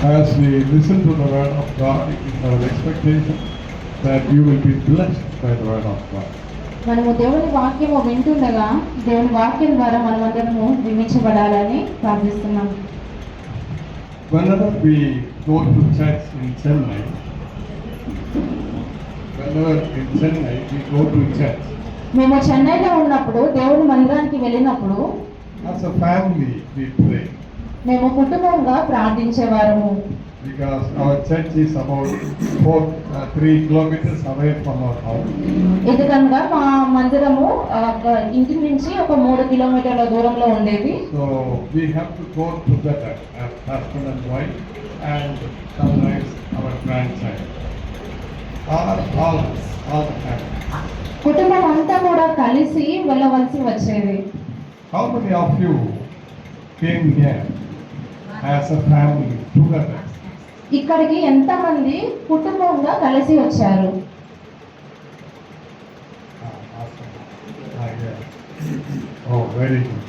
As we listen to the word of God, it is our expectation that you will be blessed by the word of God. మనము దేవుని వాక్యము వింటుండగా దేవుని వాక్యం ద్వారా మనమందరము దీవించబడాలని ప్రార్థిస్తున్నాం. Whenever we go to church in Chennai, we go to church. మేము చెన్నైలో ఉన్నప్పుడు దేవుని మందిరానికి వెళ్ళినప్పుడు As a family we pray. మేము కుటుంబంగా ప్రార్థించేవారము. Because our church is about 3 kilometers away from our house. ఎందుకనగా మా మందిరము ఇంటి నుంచి ఒక 3 కిలోమీటర్ల దూరంలో ఉండేది. So we have to go together as husband and wife, and sometimes our grandchild. All the family. కుటుంబం అంతా కూడా కలిసి వెళ్ళవలసి వచ్చేది. How many of you came here as a family together? ఇక్కడికి ఎంతమంది కుటుంబంగా కలిసి వచ్చారు? Oh, very good.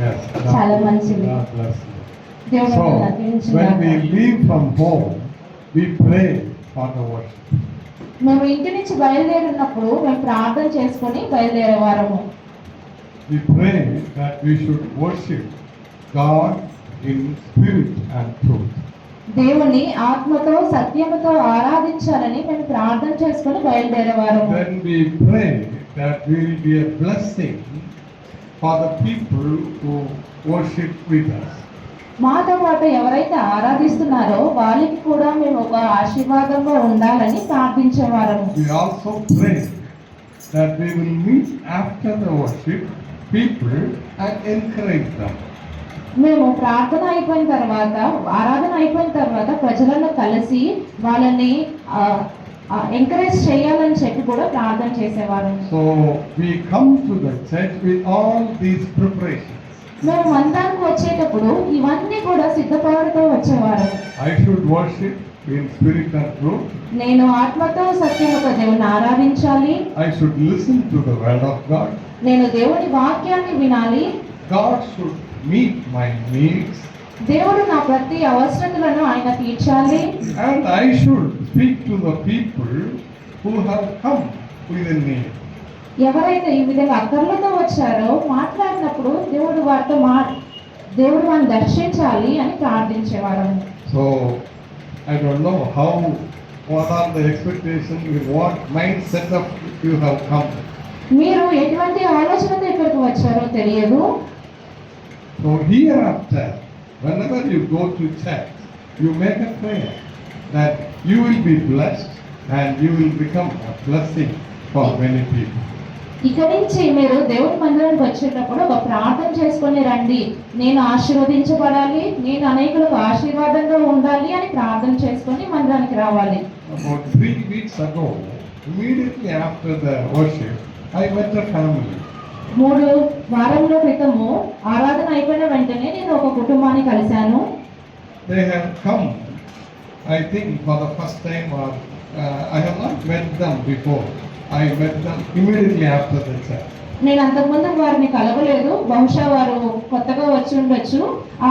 Yes. చాలా మంచిది. God bless you. దేవుని So, when we leave from home, we pray for the worship. మేము ఇంటి నుంచి బయలుదేరినప్పుడు మేము ప్రార్థన చేసుకొని బయలుదేరేవారము. We pray that we should worship God in spirit and truth. దేవుని ఆత్మతో సత్యముతో ఆరాధించాలని మేము ప్రార్థన చేసుకొని బయలుదేరేవారము. Then we pray that we will be a blessing for the people who worship with us. మాతో పాటు ఎవరైతే ఆరాధిస్తున్నారో వాళ్ళకి కూడా మేము ఒక ఆశీర్వాదంగా ఉండాలని ప్రార్థించేవారము. We also pray that we will meet after the worship people and encourage them. మేము ప్రార్థన అయిపోయిన తర్వాత ఆరాధన అయిపోయిన తర్వాత ప్రజలను కలిసి వాళ్ళని ఎంకరేజ్ చేయాలని చెప్పి కూడా ప్రార్థన చేసేవారు. So we come to the church with all these preparations. మేము మందిరానికి వచ్చేటప్పుడు ఇవన్నీ కూడా సిద్ధపడుతూ వచ్చేవారు. I should worship in spirit and truth. నేను ఆత్మతో సత్యముతో దేవుని ఆరాధించాలి. I should listen to the word of God. నేను దేవుని వాక్యాన్ని వినాలి. God should meet my needs. దేవుడు నా ప్రతి అవసరతలను ఆయన తీర్చాలి. And I should speak to the people who have come within me. ఎవరైతే ఈ విధంగా అక్కర్లతో వచ్చారో మాట్లాడినప్పుడు దేవుడు వారిని దర్శించాలి అని ప్రార్థించేవారు. So I don't know what are the expectations, what mindset of you have come. మీరు ఎటువంటి ఆలోచనతో ఇక్కడికి వచ్చారో తెలియదు. So hereafter, whenever you go to church, you make a prayer that you will be blessed and you will become a blessing for many people. ఇక్కడి నుంచి మీరు దేవుని మందిరానికి వచ్చేటప్పుడు ఒక ప్రార్థన చేసుకొని రండి. నేను ఆశీర్వదించబడాలి, నేను అనేకులకు ఆశీర్వాదంగా ఉండాలి అని ప్రార్థన చేసుకొని మందిరానికి రావాలి. About 3 weeks ago, immediately after the worship, I met a family. 3 వారముల క్రితము ఆరాధన అయిపోయిన వెంటనే నేను ఒక కుటుంబాన్ని కలిశాను. They have come, I think, for the first time, or I have not met them before. I met them immediately after the church. నేను అంతకుముందు వారిని కలవలేదు. బహుశా వారు కొత్తగా వచ్చి ఉండొచ్చు.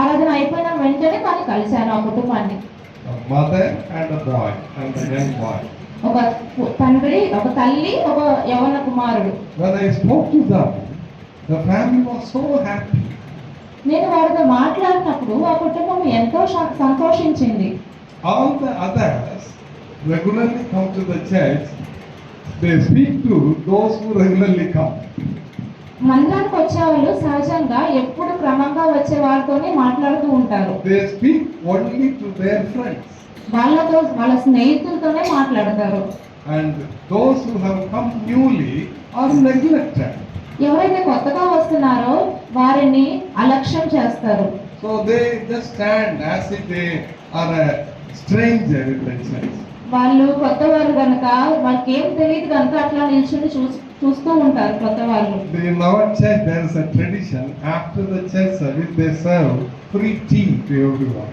ఆరాధన అయిపోయిన వెంటనే వారిని కలిశాను ఆ కుటుంబాన్ని. A mother and a boy, and a young boy. ఒక తండ్రి, ఒక తల్లి, ఒక యవ్వన కుమారుడు. When I spoke to them, the family was so happy. నేను వారితో మాట్లాడినప్పుడు ఆ కుటుంబం ఎంతో సంతోషించింది. All the others regularly come to the church. They speak to those who regularly come. మందిరానికి వచ్చేవాళ్ళు సహజంగా ఎప్పుడు క్రమంగా వచ్చే వారితోనే మాట్లాడుతూ ఉంటారు. They speak only to their friends. వాళ్ళ స్నేహితులతోనే మాట్లాడతారు. And those who have come newly are neglected. ఎవరైతే కొత్తగా వస్తున్నారో వారిని అలక్ష్యం చేస్తారు. So they just stand as if they are a stranger in the church. వాళ్ళు కొత్త వాళ్ళు కనుక వాళ్ళకి ఏం తెలియదు కనుక అట్లా నిల్చుని చూస్తూ ఉంటారు కొత్త వాళ్ళు. In our church there is a tradition, after the church service they serve free tea to everyone.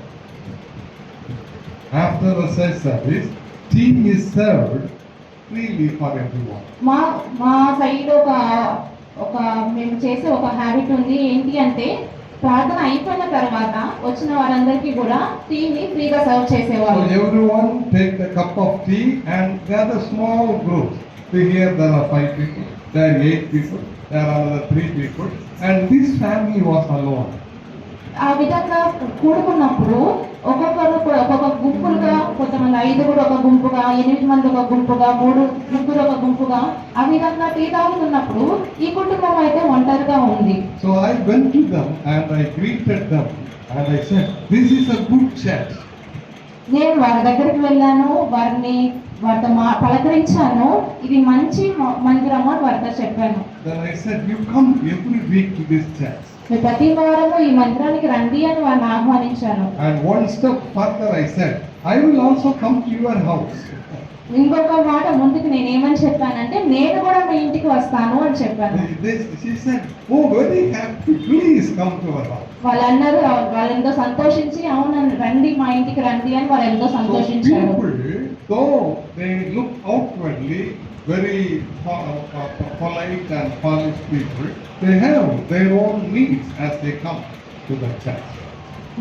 After the church service, tea is served freely for everyone. మా సైడ్ ఒక మేము చేసే ఒక హ్యాబిట్ ఉంది. ఏంటి అంటే ప్రార్థన అయిపోయిన తర్వాత వచ్చిన వారందరికీ కూడా టీని ఫ్రీగా సర్వ్ So చేసేవాళ్ళు. everyone take a cup of tea, and there are the small groups. So here there are 5 people, there are 8 people, there are another 3 people, and this family was alone. ఆ విధంగా కూడుకున్నప్పుడు ఒక్కొక్కరు ఒక్కొక్క గుంపులుగా, కొంతమంది 5 ఒక గుంపుగా, 8 మంది ఒక గుంపుగా, 3 ముగ్గురు ఒక గుంపుగా, ఆ విధంగా టీ తాగుతున్నప్పుడు ఈ కుటుంబం అయితే ఒంటరిగా ఉంది. So I went to them and I greeted them and I said, this is a good church. నేను వారి దగ్గరికి వెళ్ళాను, వారితో పలకరించాను. ఇది మంచి మందిరము అని వారితో చెప్పాను. Then I said, you come every week to this church. మీరు ప్రతి వారము ఈ మందిరానికి రండి అని వారిని ఆహ్వానించాను. And one step further I said, I will also come to your house. ఇంకొక మాట ముందుకు నేను ఏమని చెప్పానంటే, నేను కూడా మీ ఇంటికి వస్తాను అని చెప్పాను. She said, oh, very happy, please come to our house. వాళ్ళందరూ వాళ్ళు ఎంతో సంతోషించి, అవును రండి మా ఇంటికి రండి అని వాళ్ళు ఎంతో So సంతోషించారు. people, though they look outwardly very polite and polished people, they have their own needs as they come to the church.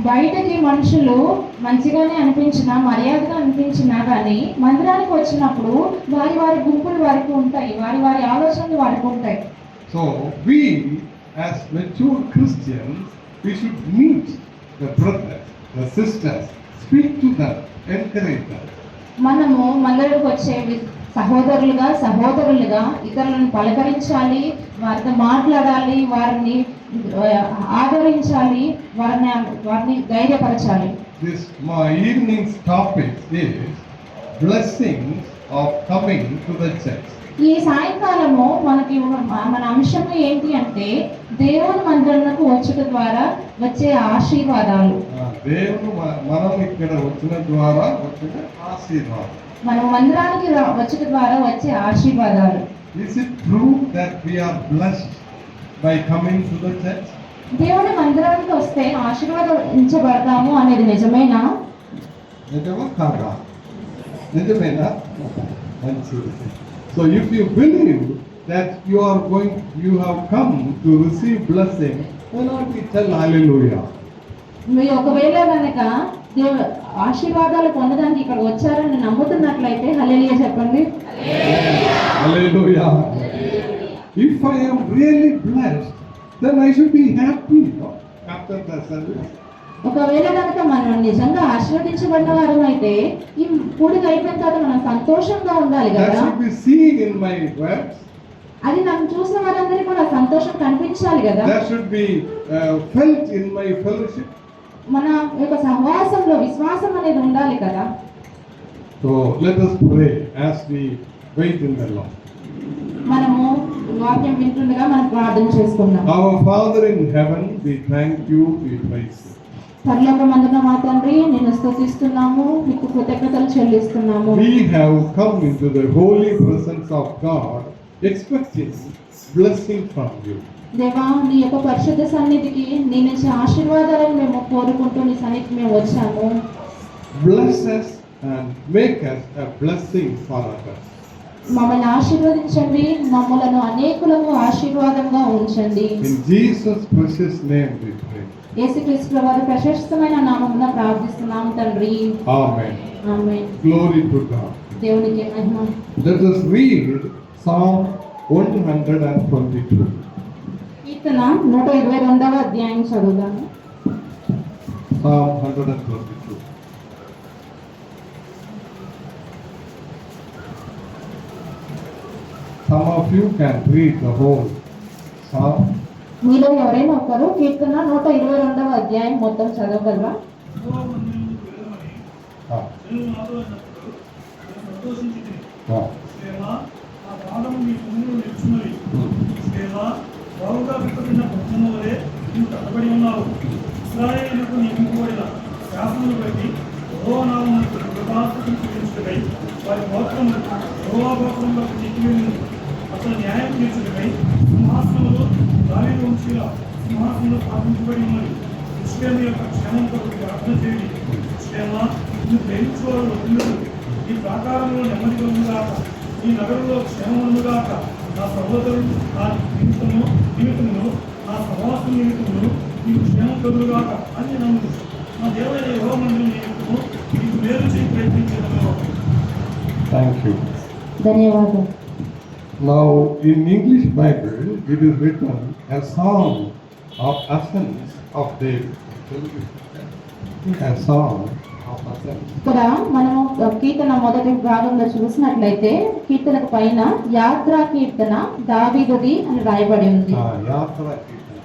బయటకి మనుషులు మంచిగానే అనిపించినా, మర్యాదగా అనిపించినా కానీ మందిరానికి వచ్చినప్పుడు వారి గుంపులు వారికి ఉంటాయి, వారి ఆలోచనలు వారికి ఉంటాయి. So we as mature Christians, we should meet the brothers, the sisters, speak to them, encourage them. మనము మందిరానికి వచ్చే సహోదరులుగా ఇతరులను పలకరించాలి, వారితో మాట్లాడాలి, వారిని ఆదరించాలి, వారిని ధైర్యపరచాలి. This my evening's topic is blessings of coming to the church. ఈ సాయంకాలము మన అంశము ఏంటి అంటే, దేవుని మందిరమునకు వచ్చుట ద్వారా వచ్చే ఆశీర్వాదాలు. దేవుడు మనం ఇక్కడ వచ్చిన ద్వారా వచ్చిన ఆశీర్వాదం. మనం మందిరానికి వచ్చుట ద్వారా వచ్చే ఆశీర్వాదాలు. Is it true that we are blessed by coming to the church? దేవుని మందిరానికి వస్తే ఆశీర్వాదించబడతాము అనేది నిజమేనా? నిజమా కాదా? నిజమేనా? మంచిది. So if you believe that you have come to receive blessing, why not we tell hallelujah? మీరు ఒకవేళ కనుక ఆశీర్వాదాలు పొందడానికి ఇక్కడ వచ్చారని నమ్ముతున్నట్లయితే హల్లెలూయా చెప్పండి. Hallelujah. If I am really blessed, then I should be happy, no? After the service. ఒకవేళ కనుక మనం నిజంగా ఆశీర్వదించబడిన వారం అయితే ఈ కూడిక అయిపోయిన తర్వాత మనం సంతోషంగా ఉండాలి That కదా. should be seen in my words. అది నన్ను చూసిన వారందరికీ కూడా సంతోషం కనిపించాలి కదా. That should be felt in my fellowship. మన యొక్క సహవాసంలో విశ్వాసం అనేది ఉండాలి కదా. So let us pray as we wait in the Lord. మనము వాక్యం వింటుండగా మనం ప్రార్థన చేసుకుందాం. Our Father in heaven, we thank you, we praise you. పరలోకమందున్న మా తండ్రి, నిన్ను స్తుతిస్తున్నాము, నీకు కృతజ్ఞతలు చెల్లిస్తున్నాము. We have come into the holy presence of God, expecting blessing from you. దేవా, నీ యొక్క పరిశుద్ధ సన్నిధికి నీ నుంచి ఆశీర్వాదాలను మేము కోరుకుంటూ నీ సన్నిధికి మేము వచ్చాము. Bless us and make us a blessing for others. మమ్మల్ని ఆశీర్వదించండి, మమ్మలను అనేకులకు ఆశీర్వాదంగా ఉంచండి. In Jesus' precious name we pray. యేసుక్రీస్తు వారి ప్రశస్తమైన నామమున ప్రార్థిస్తున్నాము తండ్రి. Amen. Amen. Glory to God. దేవునికి మహిమ. Let us read Psalm 122. కీర్తన 122వ అధ్యాయం చదువుదాము. Psalm 122. Some of you can read the whole psalm. మీలో ఎవరైనా ఒకరు కీర్తన 122వ అధ్యాయం మొత్తం చదవగలరా? అతను న్యాయం తీర్చుటకై సింహాసనంలో దావీదు వంశీయుల సింహాసనంలో స్థాపించబడి ఉన్నది. ఇశ్రాయేలు యొక్క క్షేమం కొరకు ప్రార్థన చేయండి. ఇశ్రాయేలా, నిన్ను ప్రేమించుకోవాలని వదిలేదు. ఈ ప్రాకారంలో నెమ్మది కలుగుగాక, ఈ నగరంలో క్షేమముగాక. నా సహోదరులు నా నిమిత్తమును నా సహవాసం నిమిత్తమును నీకు క్షేమం కలుగుగాక అని నమ్ము. నా దేవుడైన యెహోవా మందిరం నీకు మేలు చేసి ప్రయత్నించడము. Thank you. ధన్యవాదాలు. Now, in English Bible, it is written a song of ascents of David. A song of ascents. ఇక్కడ మనము కీర్తన మొదటి భాగంలో చూసినట్లయితే కీర్తనకు పైన యాత్రా కీర్తన దావీదుది అని రాయబడి ఉంది. Yatra Kirtan.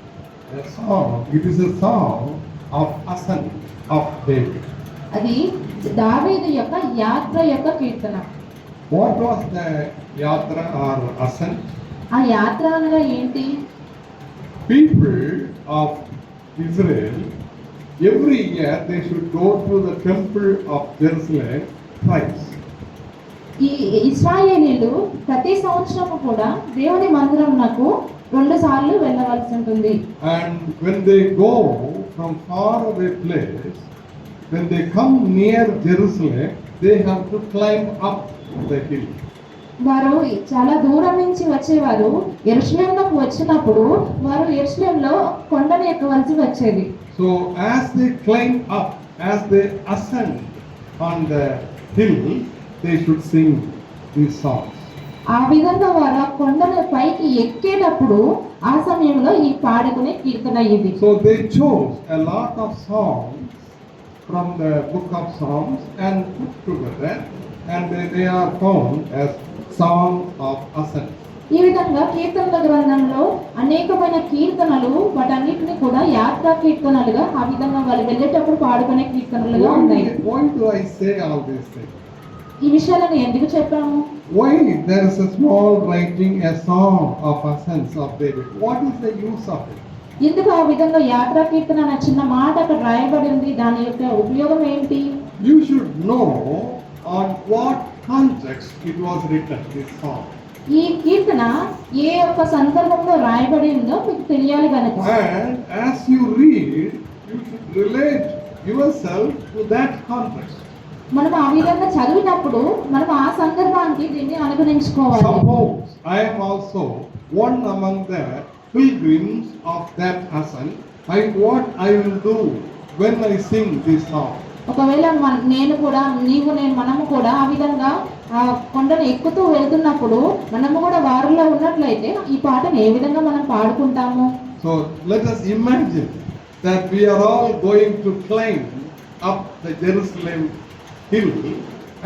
A song. It is a song of ascent of David. అది దావీదు యొక్క యాత్ర యొక్క కీర్తన. What was the yatra or ascent? ఆ యాత్ర అనగా ఏంటి? People of Israel, every year they should go to the temple of Jerusalem twice. ఈ ఇశ్రాయేలీలు ప్రతి సంవత్సరము కూడా దేవుని మందిరమునకు 2 సార్లు వెళ్ళవలసి ఉంటుంది. And when they go from far away place, when they come near Jerusalem, they have to climb up the hill. వారు చాలా దూరం నుంచి వచ్చేవారు యెరూషలేమునకు వచ్చినప్పుడు వారు యెరూషలేములో కొండను ఎక్కవలసి వచ్చేది. So as they climb up, as they ascend on the hill, they should sing these songs. ఆ విధంగా వారు ఆ కొండను పైకి ఎక్కేటప్పుడు ఆ సమయంలో ఈ పాడుకునే కీర్తన ఇది. So they chose a lot of songs from the book of Psalms and put together, and they are found as songs of ascent. ఈ విధంగా కీర్తనల గ్రంథంలో అనేకమైన కీర్తనలు వాటన్నిటిని కూడా యాత్రా కీర్తనలుగా ఆ విధంగా వాళ్ళు వెళ్ళేటప్పుడు పాడుకునే కీర్తనలుగా ఉన్నాయి. Why do I say all these things? ఈ విషయాలను ఎందుకు చెప్పాము? Why there is a small writing a song of ascents of David? What is the use of it? ఎందుకు ఆ విధంగా యాత్రా కీర్తన అనే చిన్న మాట అక్కడ రాయబడి ఉంది? దాని యొక్క ఉపయోగం ఏంటి? You should know on what context it was written, this song. ఈ కీర్తన ఏ ఒక్క సందర్భంలో రాయబడి ఉందో మీకు తెలియాలి కనుక. And as you read, you should relate yourself to that context. మనం ఆ విధంగా చదివినప్పుడు మనం ఆ సందర్భానికి దీన్ని అనుగుణించుకోవాలి. Suppose I am also one among the pilgrims of that ascent, what I will do when I sing this song? ఒకవేళ నేను కూడా మనము కూడా ఆ విధంగా ఆ కొండను ఎక్కుతూ వెళ్తున్నప్పుడు మనము కూడా వారిలో ఉన్నట్లయితే ఈ పాటను ఏ విధంగా మనం పాడుకుంటాము? So let us imagine that we are all going to climb up the Jerusalem hill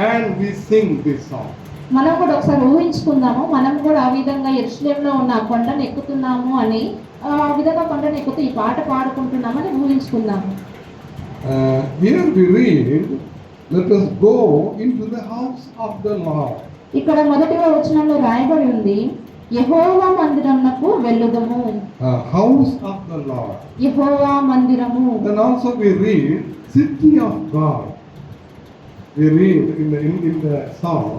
and we sing this song. మనం కూడా ఒకసారి ఊహించుకుందాము. మనం కూడా ఆ విధంగా యెరూషలేములో ఉన్న ఆ కొండను ఎక్కుతున్నాము అని, ఆ విధంగా కొండను ఎక్కుతూ ఈ పాట పాడుకుంటున్నామని ఊహించుకుందాము. Here we read, let us go into the house of the Lord. ఇక్కడ మొదటిగా వచనంలో రాయబడి ఉంది, యెహోవా మందిరమునకు వెళ్ళుదము. House of the Lord. యెహోవా మందిరము. Then also we read, city of God. We read in the song,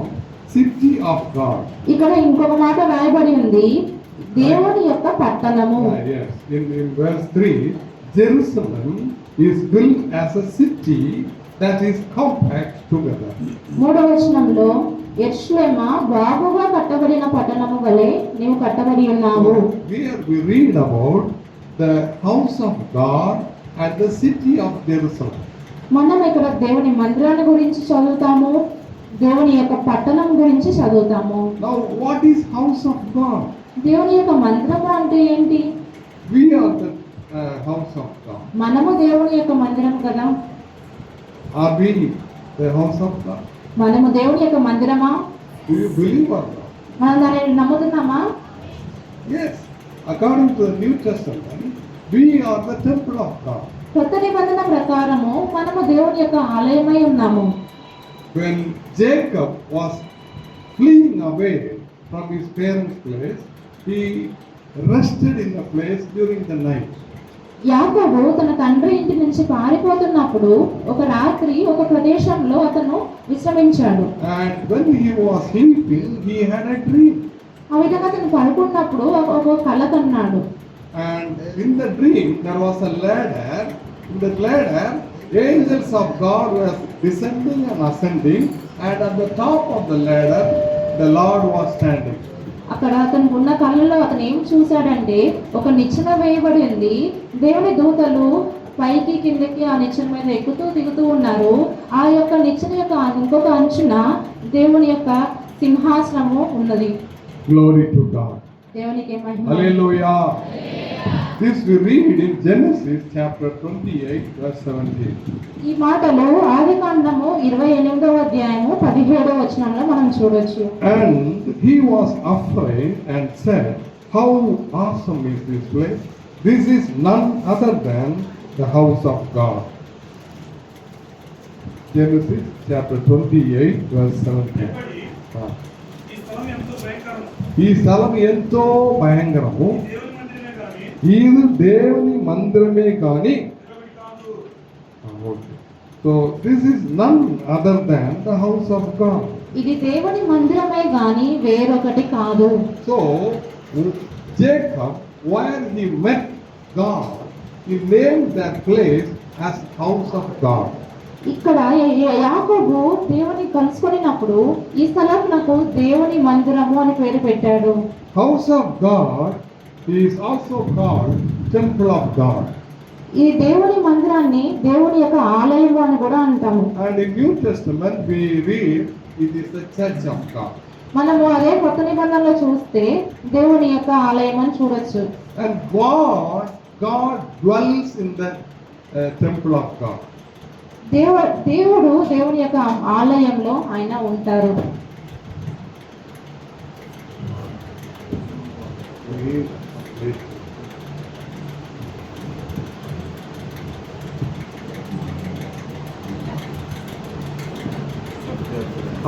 city of God. ఇక్కడ ఇంకొక మాట రాయబడి ఉంది, దేవుని యొక్క పట్టణము. Yes, in verse 3, Jerusalem is built as a city that is compact together. మూడవ వచనంలో యెరూషలేము బాగుగా కట్టబడిన పట్టణము వలె నీవు కట్టబడి ఉన్నావు. Here we read about the house of God and the city of Jerusalem. మనం ఇక్కడ దేవుని మందిరాన్ని గురించి చదువుతాము, దేవుని యొక్క పట్టణం గురించి చదువుతాము. Now what is house of God? దేవుని యొక్క మందిరము అంటే ఏంటి? We are the house of God. మనము దేవుని యొక్క మందిరం కదా. Are we the house of God? మనము దేవుని యొక్క మందిరమా? Do you believe or not? మనం దానిని నమ్ముతున్నామా? Yes. According to the New Testament, we are the temple of God. కొత్త నిబంధన ప్రకారము మనము దేవుని యొక్క ఆలయమై ఉన్నాము. When Jacob was fleeing away from his parents' place, he rested in the place during the night. యాకోబు తన తండ్రి ఇంటి నుంచి పారిపోతున్నప్పుడు ఒక రాత్రి ఒక ప్రదేశంలో అతను విశ్రమించాడు. And when he was sleeping, he had a dream. ఆ విధంగా అతను పడుకున్నప్పుడు ఒక కల కన్నాడు. And in the dream, there was a ladder. In the ladder, angels of God were descending and ascending, and at the top of the ladder, the Lord was standing. ఆ అక్కడ అతనికి ఉన్న కళ్ళలో అతను ఏం చూశాడంటే ఒక నిచ్చెన వేయబడి ఉంది. దేవుని దూతలు పైకి కిందకి ఆ నిచ్చెన మీద ఎక్కుతూ దిగుతూ ఉన్నారు. ఆ యొక్క నిచ్చెన యొక్క ఇంకొక అంచున దేవుని యొక్క సింహాసనము ఉన్నది. Glory to God. దేవునికి మహిమ. Hallelujah. This we read in Genesis chapter 28 verse 17. ఈ మాటలు ఆదికాండము 28వ అధ్యాయము 17వ వచనంలో మనం చూడొచ్చు. And he was afraid and said, "How awesome is this place! This is none other than the house of God." Genesis chapter 28 verse 17. భయపడి Ah. ఈ స్థలం ఎంతో భయంకరం, ఈ స్థలం ఎంతో భయంకరము, దేవుని మందిరమే కానీ ఇది దేవుని మందిరమే కానీ. మరొకటి కాదు. So this is none other than the house of God. ఇది దేవుని మందిరమే గాని వేరొకటి కాదు. So Jacob, where he met God, he named that place as house of God. ఇక్కడ యాకోబు దేవుని కలుసుకున్నప్పుడు ఈ స్థలం నాకు దేవుని మందిరము అని పేరు పెట్టాడు. House of God is also called temple of God. ఈ దేవుని మందిరాన్ని దేవుని యొక్క ఆలయము అని కూడా అంటాము. And in New Testament we read it is the church of God. మనము అదే కొత్త నిబంధనలో చూస్తే దేవుని యొక్క ఆలయం అని చూడొచ్చు. And God dwells in the temple of God. దేవుడు దేవుని యొక్క ఆలయంలో ఆయన ఉంటారు.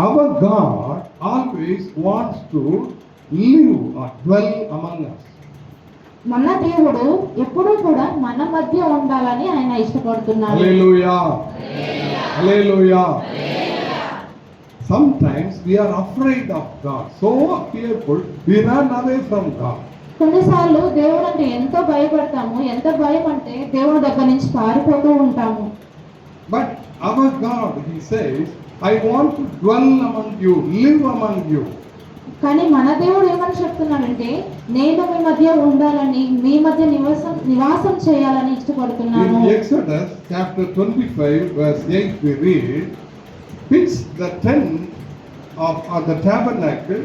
Our God always wants to live or dwell among us. మన దేవుడు ఎప్పుడూ కూడా మన మధ్య ఉండాలని ఆయన ఇష్టపడుతున్నారు. Hallelujah. Hallelujah. Sometimes we are afraid of God, so fearful, we run away from God. కొన్నిసార్లు దేవుడు అంటే ఎంతో భయపడతాము. ఎంత భయం అంటే దేవుడి దగ్గర నుంచి పారిపోతూ ఉంటాము. But our God, he says, I want to dwell among you, live among you. కానీ మన దేవుడు ఏమని చెప్తున్నాడంటే నేను మీ మధ్య ఉండాలని, మీ మధ్య నివాసం చేయాలని ఇష్టపడుతున్నాను. In Exodus chapter 25 verse 8 we read, pitch the tent of the tabernacle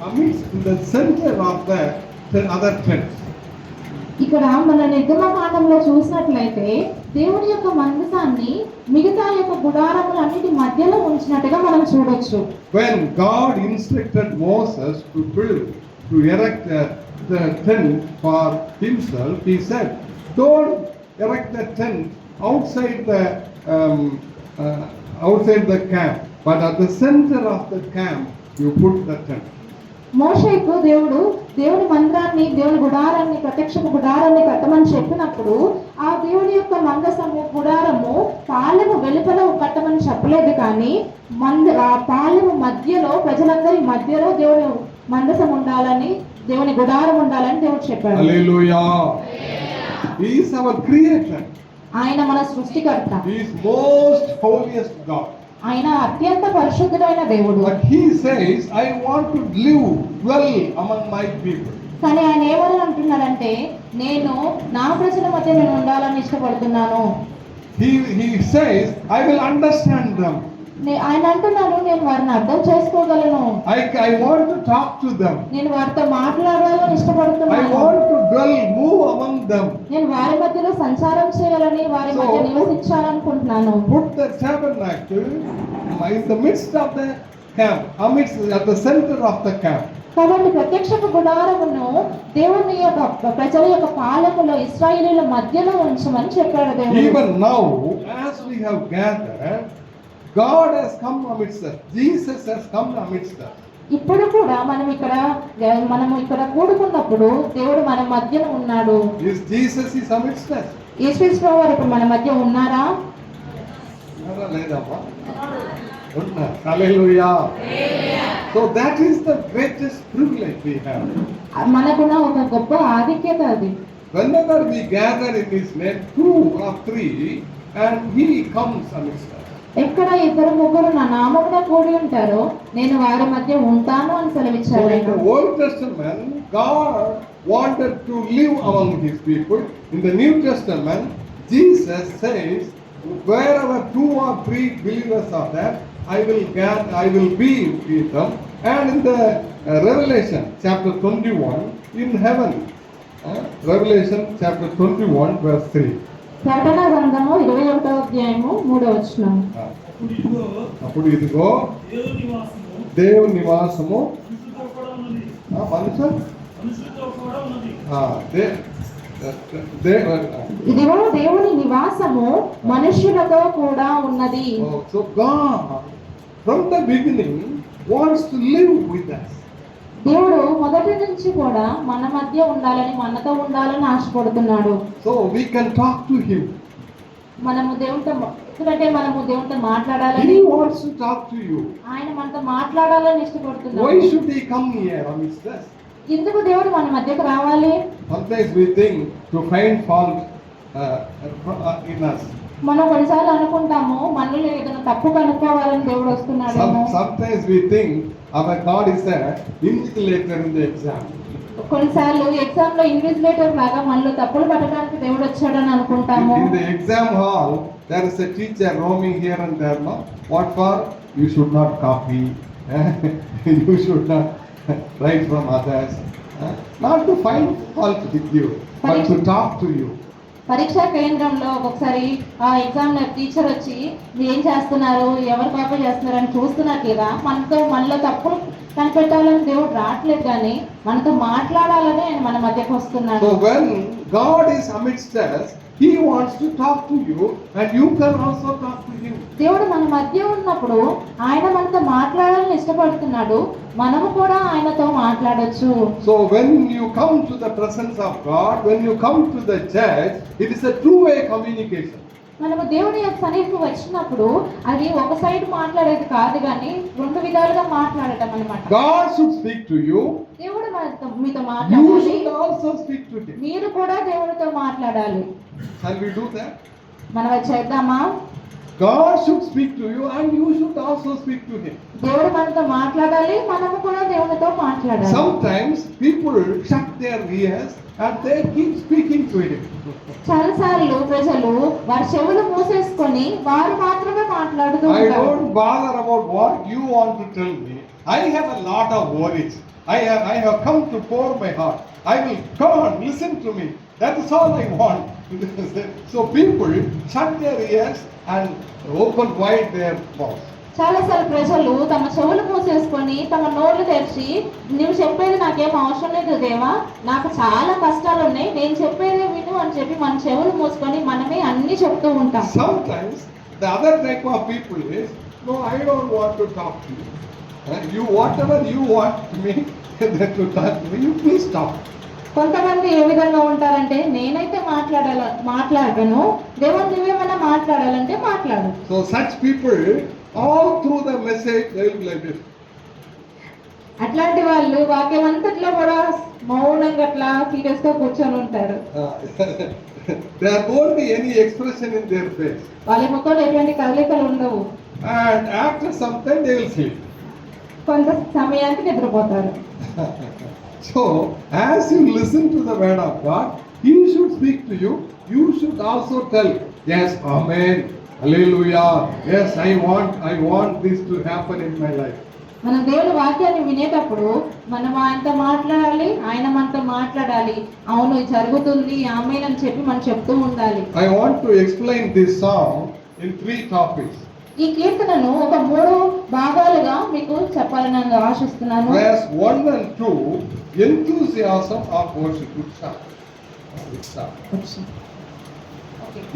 amidst the center of the other tents. ఇక్కడ మన నిర్గమకాండంలో చూసినట్లయితే దేవుని యొక్క మందసాన్ని మిగతా యొక్క గుడారములన్నిటి మధ్యలో ఉంచినట్టుగా మనం చూడొచ్చు. When God instructed Moses to erect the tent for himself, he said, don't erect the tent outside the camp, but at the center of the camp you put the tent. మోషేకు దేవుని మందిరాన్ని, దేవుని గుడారాన్ని, ప్రత్యక్షపు గుడారాన్ని కట్టమని చెప్పినప్పుడు ఆ దేవుని యొక్క మందసము గుడారము పాలెము వెలుపల కట్టమని చెప్పలేదు. కానీ ఆ పాలెము మధ్యలో, ప్రజలందరి మధ్యలో దేవుని మందసం ఉండాలని, దేవుని గుడారం ఉండాలని దేవుడు చెప్పాడు. Hallelujah. He is our creator. ఆయన మన సృష్టికర్త. He is most holiest God. ఆయన అత్యంత పరిశుద్ధుడైన దేవుడు. But he says, I want to live well among my people. కానీ ఆయన ఏమని అంటున్నాడంటే నేను నా ప్రజల మధ్య నేను ఉండాలని ఇష్టపడుతున్నాను. He says, I will understand them. ఆయన అంటున్నాను నేను వారిని అర్థం చేసుకోగలను. I want to talk to them. నేను వారితో మాట్లాడాలని I ఇష్టపడుతున్నాను. want to move among them. నేను వారి మధ్యలో సంచారం చేయాలని, వారి మధ్య నివసించాలనుకుంటున్నాను. Put the tabernacle in the midst of the camp, at the center of the camp. కాబట్టి ప్రత్యక్షపు గుడారమును దేవుని యొక్క ప్రజల యొక్క పాలకులో ఇశ్రాయేలీయుల మధ్యలో ఉంచమని చెప్పాడు దేవుడు. Even now, as we have gathered, God has come amidst us. Jesus has come amidst us. ఇప్పుడు కూడా మనము ఇక్కడ కూడుకున్నప్పుడు దేవుడు మన మధ్యన ఉన్నాడు. Jesus is amidst us. యేసుక్రీస్తు వారు ఇప్పుడు మన మధ్య ఉన్నారా? లేదమ్మా. Hallelujah. So that is the greatest privilege we have. మనకున్న ఒక గొప్ప ఆధిక్యత అది. Whenever we gather in His name, 2 or 3, and He comes amidst us. ఎక్కడ ఇద్దరు ముగ్గురు నా నామమున కూడి ఉంటారో నేను వారి మధ్య ఉంటాను అని So సెలవిచ్చాడు in ఆయన. the Old Testament, God wanted to live among His people. In the New Testament, Jesus says, wherever 2 or 3 believers are there, I will be with them. And in the Revelation chapter 21, in heaven, Revelation chapter 21 verse 3. ప్రకటన గ్రంథము 21వ అధ్యాయము 3వ వచనం. అప్పుడు ఇదిగో దేవుని నివాసము దేవుని నివాసము మనుషులు మనుషులతో కూడా ఉన్నది. ఇదిగో దేవుని నివాసము మనుష్యులతో కూడా ఉన్నది. So God from the beginning wants to live with us. దేవుడు మొదటి నుంచి కూడా మన మధ్య ఉండాలని, మనతో ఉండాలని ఆశపడుతున్నాడు. So we can talk to Him. మనము దేవునితో ఎందుకంటే మనము దేవునితో మాట్లాడాలని, He wants to talk to you. ఆయన మనతో మాట్లాడాలని ఇష్టపడుతున్నాడు. Why should He come here amidst us? ఎందుకు దేవుడు మన మధ్యకు రావాలి? Sometimes we think to find fault in us. మనం కొన్నిసార్లు అనుకుంటాము మనలో ఏదైనా తప్పు కనుక్కోవాలని దేవుడు వస్తున్నాడేమో. Sometimes we think our God is an invigilator in the exam. కొన్నిసార్లు ఎగ్జామ్ లో ఇన్విజిలేటర్ లాగా మనలో తప్పులు పట్టడానికి దేవుడు వచ్చాడని అనుకుంటాము. In the exam hall, there is a teacher roaming here and there. No? What for? You should not copy. You should not write from others. Not to find fault with you, but to talk to you. పరీక్షా కేంద్రంలో ఒక్కొక్కసారి ఆ exam teacher వచ్చి మీరు ఏం చేస్తున్నారు, ఎవరు copy చేస్తున్నారు అని చూస్తున్నారు కదా. మనలో తప్పులు కనిపెట్టాలని దేవుడు రావట్లేదు, కానీ మనతో మాట్లాడాలని ఆయన మన మధ్యకు వస్తున్నాడు. So when God is amidst us, He wants to talk to you, and you can also talk to Him. దేవుడు మన మధ్య ఉన్నప్పుడు ఆయన మనతో మాట్లాడాలని ఇష్టపడుతున్నాడు, మనము కూడా ఆయనతో మాట్లాడొచ్చు. So when you come to the presence of God, when you come to the church, it is a two-way communication. మనము దేవుని యొక్క సన్నిధికి వచ్చినప్పుడు అది ఒక సైడ్ మాట్లాడేది కాదు, కానీ రెండు విధాలుగా మాట్లాడటం అన్నమాట. God should speak to you. దేవుడు మీతో You మాట్లాడాలి, should also speak to Him. మీరు కూడా దేవునితో మాట్లాడాలి. Shall we do that? మనం అది చేద్దామా? God should speak to you, and you should also speak to Him. దేవుడు మనతో మాట్లాడాలి, మనము కూడా దేవునితో మాట్లాడాలి. Sometimes people shut their ears and they keep speaking to Him. చాలాసార్లు ప్రజలు వారి చెవులు మూసేసుకొని వారు మాత్రమే మాట్లాడుతూ I ఉంటారు. don't bother about what you want to tell me. I have a lot of worries. I have come to pour my heart. I will come on, listen to me. That is all I want. So people shut their ears and open wide their mouth. చాలాసార్లు ప్రజలు తమ చెవులు మూసేసుకొని తమ నోళ్ళు తెరిచి, నువ్వు చెప్పేది నాకేం అవసరం లేదు దేవా, నాకు చాలా కష్టాలు ఉన్నాయి, నేను చెప్పేది విను అని చెప్పి మన చెవులు మూసుకొని మనమే అన్ని చెప్తూ ఉంటాం. Sometimes the other type of people is, no, I don't want to talk to you. You whatever you want me to talk to me, you please talk. కొంతమంది ఏ విధంగా ఉంటారంటే, నేనైతే మాట్లాడను, దేవా నువ్వేమైనా మాట్లాడాలంటే మాట్లాడు. So such people, all through the message, they will be like this. అట్లాంటి వాళ్ళు వాక్యం అంతట్లో కూడా మౌనంగా అట్లా సీరియస్ గా కూర్చొని ఉంటారు. There won't be any expression in their face. వాళ్ళ ముఖంలో ఎటువంటి కదలికలు ఉండవు. And after some time they will sleep. కొంత సమయానికి నిద్రపోతారు. So as you listen to the word of God, He should speak to you. You should also tell, yes, amen, hallelujah, yes, I want this to happen in my life. మనం దేవుని వాక్యాన్ని వినేటప్పుడు మనం ఆయనతో మాట్లాడాలి, ఆయన మనతో మాట్లాడాలి. అవును ఇది జరుగుతుంది, ఆమేన్ అని చెప్పి మనం చెప్తూ ఉండాలి. I want to explain this song in 3 topics. ఈ కీర్తనను ఒక 3 భాగాలుగా మీకు చెప్పాలని నేను ఆశిస్తున్నాను. Verse 1 and 2, enthusiasm of worship.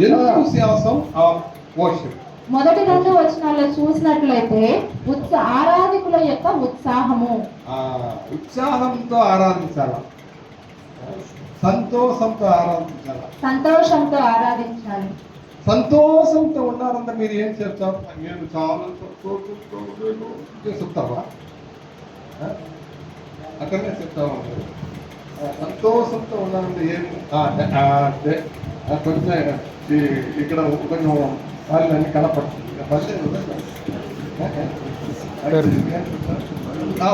Enthusiasm of worship. మొదటి 2 వచనాల్లో చూసినట్లయితే ఆరాధికుల యొక్క ఉత్సాహము. ఉత్సాహంతో ఆరాధించాల, సంతోషంతో ఆరాధించాల. సంతోషంతో ఆరాధించాలి. సంతోషంతో ఉన్నారంటే మీరు ఏం చెప్తారు? నేను చాలా చెప్తావా? అక్కడనే చెప్తావా? సంతోషంతో ఉన్నారంటే ఏం కొంచెం ఇక్కడ కొంచెం వాళ్ళు అన్ని కనపడుతుంది.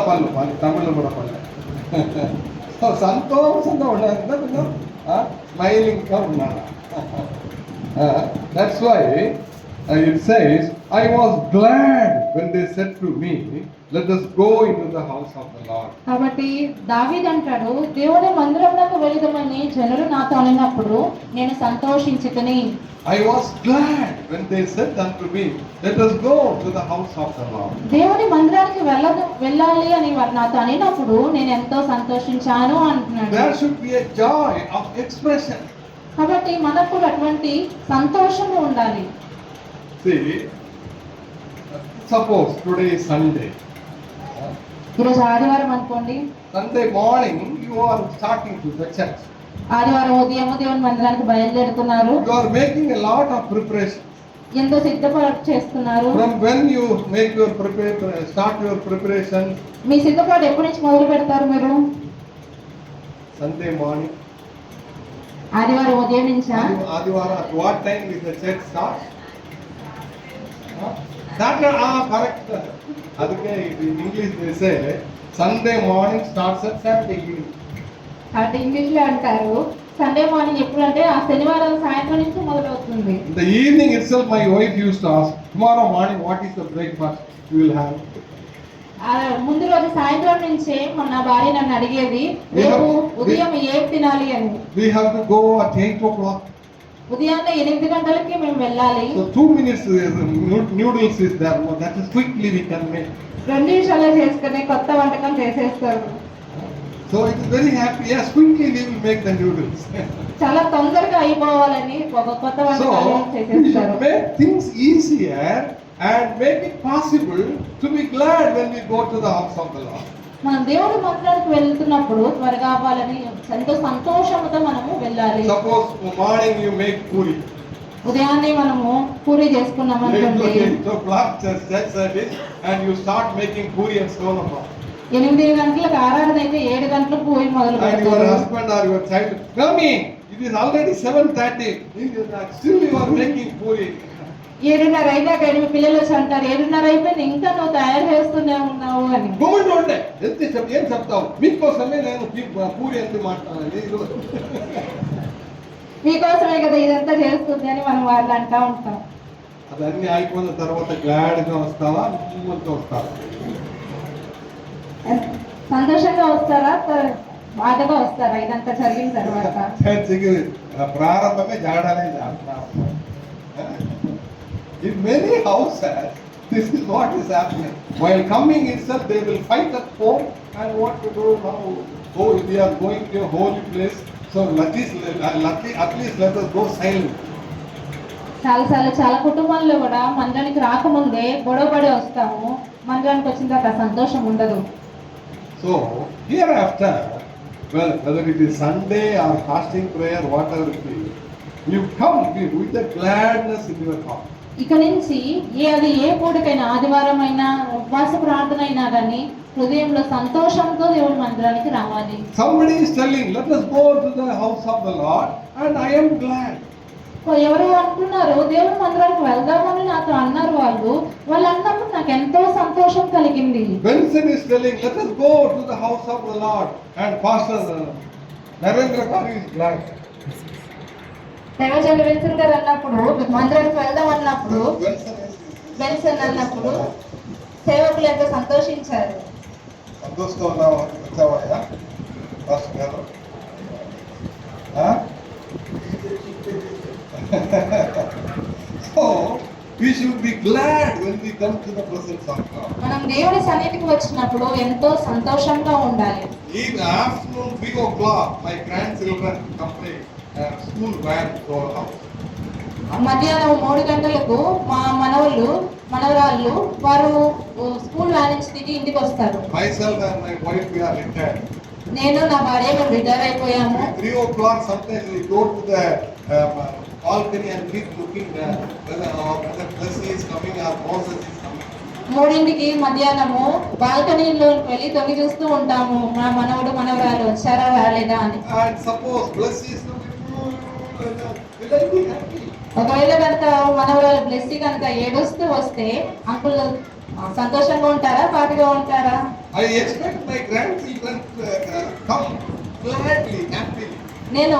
పళ్ళు తమిళ్లో కూడా పళ్ళు. సో సంతోషంగా ఉండాలి, స్మైలింగ్గా ఉండాలి. That's why it says, I was glad when they said to me, let us go into the house of the Lord. కాబట్టి దావీదు అంటాడు, దేవుని మందిరమునకు వెళుదామని జనులు నాతో అనినప్పుడు నేను సంతోషించితిని. I was glad when they said unto me, let us go to the house of the Lord. దేవుని మందిరానికి వెళ్ళాలి అని వారు నాతో అనినప్పుడు నేను ఎంతో సంతోషించాను అంటున్నాడు. There should be a joy of expression. కాబట్టి మనకు అటువంటి సంతోషము ఉండాలి. See, suppose today is Sunday. ఈరోజు ఆదివారం అనుకోండి. Sunday morning you are starting to the church. ఆదివారం ఉదయం దేవుని మందిరానికి బయలుదేరుతున్నారు. You are making a lot of preparation. ఎంతో సిద్ధపాటు చేస్తున్నారు. From when you make your start your preparation? మీ సిద్ధపాటు ఎప్పటి నుంచి మొదలు పెడతారు మీరు? Sunday morning. ఆదివారం ఉదయం నుంచా? ఆదివారం at what time is the church start? Correct. అందుకే in English they say Sunday morning starts at Saturday evening. అంటే ఇంగ్లీష్ లో అంటారు సండే మార్నింగ్ ఎప్పుడు అంటే ఆ శనివారం సాయంత్రం నుంచి మొదలవుతుంది. In the evening itself my wife used to ask, tomorrow morning what is the breakfast you will have? ముందు రోజు సాయంత్రం నుంచే నా భార్య నన్ను అడిగేది రేపు ఉదయం ఏం తినాలి అని. We have to go at 8 o'clock. ఉదయాన్నే 8 గంటలకి మేము వెళ్ళాలి. So 2 minutes noodles is there. That is quickly we can make. 2 నిమిషాల్లో చేసుకునే కొత్త వంటకం చేసేస్తారు. So it is very happy. Yes, quickly we will make the noodles. చాలా తొందరగా అయిపోవాలని ఒక కొత్త వంటకాలు So we చేసేస్తారు. should make things easier and make it possible to be glad when we go to the house of the Lord. మనం దేవుడి మందిరానికి వెళ్తున్నప్పుడు త్వరగా అవ్వాలని ఎంతో సంతోషంతో మనము వెళ్ళాలి. Suppose morning you make puri. ఉదయాన్నే మనము పూరి చేసుకున్నాం అనుకోండి. 8 o'clock church service and you start making puri and solomon. 8 గంటలకు ఆరాధన అయితే 7 గంటలకు పూరి మొదలు And your పెడతారు. husband or your child, Mommy, it is already 7:30. Still you are making puri. 7:30 అయినాక మీ పిల్లలు వచ్చి అంటారు 7:30 అయిపోయింది ఇంకా నువ్వు తయారు చేస్తూనే ఉన్నావు అని. గోమెంట్ ఉంటే ఏం చెప్తావు, మీకోసమే నేను పూరి ఎందుకు మాట్లాడాలి, మీకోసమే కదా ఇదంతా చేస్తుంది అని మనం వాళ్ళు అంటా ఉంటాం. అదన్నీ అయిపోయిన తర్వాత గ్లాడ్గా వస్తావా, పువ్వులతో వస్తావా? సంతోషంగా వస్తారా బాధగా వస్తారా ఇదంతా జరిగిన తర్వాత? చర్చికి ప్రారంభమే జాడాలే In many houses, this is what is happening. While coming itself, they will fight at home and what to do now. Oh, we are going to a holy place, so at least let us go silent. చాలా కుటుంబాల్లో కూడా మందిరానికి రాకముందే గొడవపడి వస్తాము, మందిరానికి వచ్చిన తర్వాత సంతోషం ఉండదు. So hereafter, well, whether it is Sunday or fasting prayer, whatever it is, you come with a gladness in your heart. ఇక నుంచి ఏ పూటకైనా ఆదివారం అయినా ఉపవాస ప్రార్థన అయినా కానీ హృదయంలో సంతోషంతో దేవుడి మందిరానికి రావాలి. Somebody is telling, let us go to the house of the Lord, and I am glad. ఎవరు అంటున్నారు దేవుడి మందిరానికి వెళ్దామని నాతో అన్నారు, వాళ్ళు అన్నప్పుడు నాకు ఎంతో సంతోషం కలిగింది. Benson is telling, let us go to the house of the Lord, and Pastor Narendra Kari is glad. Devachandra Benson గారు అన్నప్పుడు మందిరానికి వెళ్దాం అన్నప్పుడు, బెన్సన్ అన్నప్పుడు సేవకులు ఎంతో సంతోషించారు. సంతోషంగా ఉన్నావా, వచ్చావా పాస్టర్ గారు? So we should be glad when we come to the presence of God. మనం దేవుడి సన్నిధికి వచ్చినప్పుడు ఎంతో సంతోషంగా ఉండాలి. In afternoon 3 o'clock, my grandchildren come school van to our house. మధ్యాహ్నం 3 గంటలకు మా మనవరాళ్ళు వారు స్కూల్ వ్యాన్ నుంచి దిగి ఇంటికి వస్తారు. Myself and my wife, we are retired. నేను నా భార్య మేము రిటైర్ అయిపోయాము. 3 o'clock sometimes we go to the balcony and keep looking whether Blessing is coming or Moses is coming. 3ంటికి మధ్యాహ్నము బాల్కనీలో వెళ్ళి తొంగి చూస్తూ ఉంటాము, మా మనవడు మనవరాలు వచ్చారా రాలేదా అని. And suppose Blessing is coming, will I be happy? ఒకవేళ కనుక మనవరాలు బ్లెస్సీ కనుక ఏడుస్తూ వస్తే అంకుల్ సంతోషంగా ఉంటారా, బాధగా ఉంటారా? I expect my grandchildren to come gladly, happily. నేను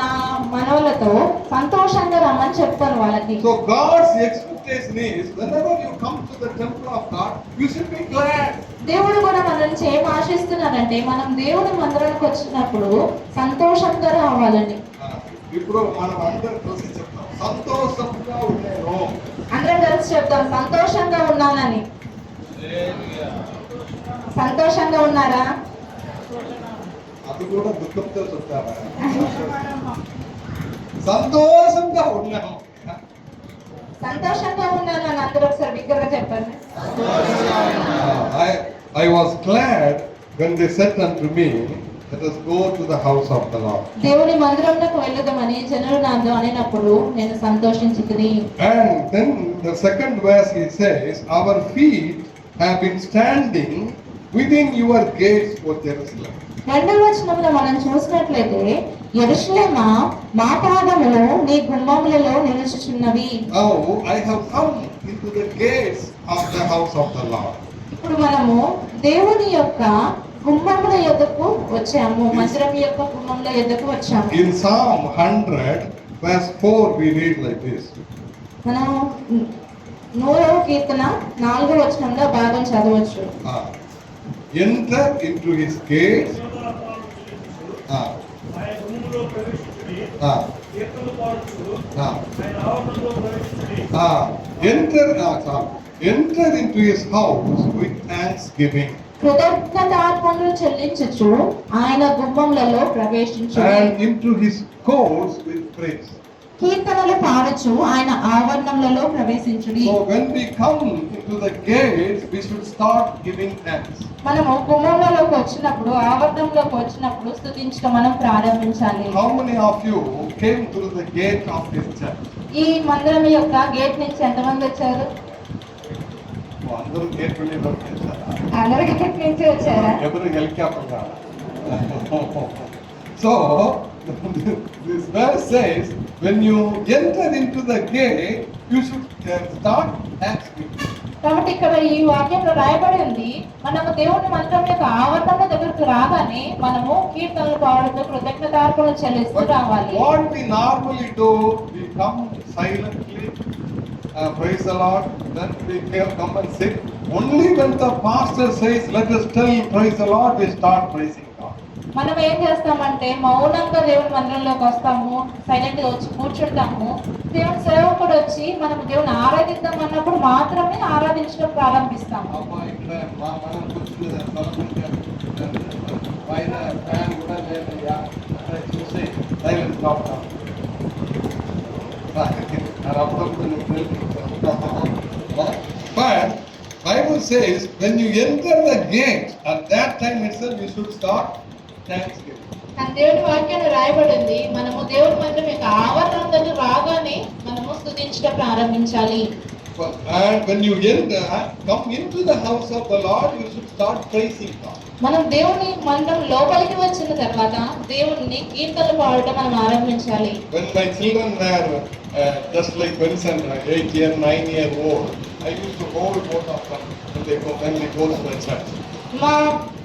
నా మనవలతో సంతోషంగా రమ్మని చెప్తాను వాళ్ళకి. So God's expectation is whenever you come to the temple of God, you should be glad. దేవుడు కూడా మన నుంచి ఏం ఆశిస్తున్నాడంటే మనం దేవుడి మందిరానికి వచ్చినప్పుడు సంతోషంగా రావాలని. ఇప్పుడు మనం అందరం కలిసి చెప్తాం, సంతోషంగా ఉన్నాను. అందరం కలిసి చెప్తాం, సంతోషంగా ఉన్నానని. సంతోషంగా ఉన్నారా? అది కూడా దుఃఖంతో చెప్తారా? సంతోషంగా ఉన్నాను. సంతోషంగా ఉన్నాను అని అందరూ ఒకసారి బిగ్గరగా చెప్పండి. I was glad when they said unto me, let us go to the house of the Lord. దేవుని మందిరంలోకి వెళ్ళదమని జనులు నాతో అనినప్పుడు నేను సంతోషించితిని. And then the second verse he says, our feet have been standing within your gates, O Jerusalem. రెండవ వచనంలో మనం చూసినట్లయితే యెరూషలేమా మా పాదములు నీ గుమ్మములలో నిలుచుచున్నవి. Now I have come into the gates of the house of the Lord. ఇప్పుడు మనము దేవుని యొక్క గుమ్మముల యొద్దకు వచ్చాము, మందిరం యొక్క గుమ్మముల యొద్దకు వచ్చాము. In Psalm 100 verse 4 we read like this. మనం 100వ కీర్తన 4వ వచనంలో భాగం చదవచ్చు. Enter into his gates. ఆయన గుమ్మములో ప్రవేశించుడి, కీర్తనలు పాడుచు ఆయన ఆవరణలో ప్రవేశించుడి. Enter into his house with thanksgiving. కృతజ్ఞతార్పణలు చెల్లించుచు ఆయన గుమ్మములలో ప్రవేశించుడి. And into his courts with praise. కీర్తనలు పాడుచు ఆయన ఆవరణములలో ప్రవేశించుడి. So when we come into the gates, we should start giving thanks. మనము గుమ్మములలోకి వచ్చినప్పుడు, ఆవరణంలోకి వచ్చినప్పుడు స్తుతించడం మనం ప్రారంభించాలి. How many of you came through the gate of this church? ఈ మందిరం యొక్క గేట్ నుంచి ఎంతమంది వచ్చారు? అందరూ గేట్ నుండి వచ్చారా? అందరూ గేట్ నుంచి వచ్చారా? ఎవరు హెలికాప్టర్ కాదా? So this verse says, when you enter into the gate, you should start thanksgiving. కాబట్టి ఇక్కడ ఈ వాక్యంలో రాయబడి ఉంది, మనము దేవుని మందిరం యొక్క ఆవరణం దగ్గరకు రాగానే మనము కీర్తనలు పాడుతూ కృతజ్ఞతార్పణలు చెల్లిస్తూ రావాలి. What we normally do, we come silently, praise the Lord, then we come and sit. Only when the pastor says, let us tell praise the Lord, we start praising God. మనం ఏం చేస్తామంటే మౌనంగా దేవుని మందిరంలోకి వస్తాము, సైలెంట్ గా వచ్చి కూర్చుంటాము. దేవుని సేవకుడు వచ్చి మనం దేవుని ఆరాధిద్దాం అన్నప్పుడు మాత్రమే ఆరాధించడం ప్రారంభిస్తాము. అమ్మా ఇక్కడ మనం కూర్చునే పైన ఫ్యాన్ కూడా లేదయ్యా చూసి silent కాపుతాం. But Bible says when you enter the gate, at that time itself you should start thanksgiving. కానీ దేవుని వాక్యాన్ని రాయబడి ఉంది, మనము దేవుని మందిరం యొక్క ఆవరణం దగ్గర రాగానే మనము స్తుతించడం ప్రారంభించాలి. And when you enter, come into the house of the Lord, you should start praising God. మనం దేవుని మందిరం లోపలికి వచ్చిన తర్వాత దేవుని కీర్తనలు పాడటం మనం ఆరంభించాలి. When my children were just like Vincent, 8 year, 9 year old, I used to hold both of them when they go to the church. మా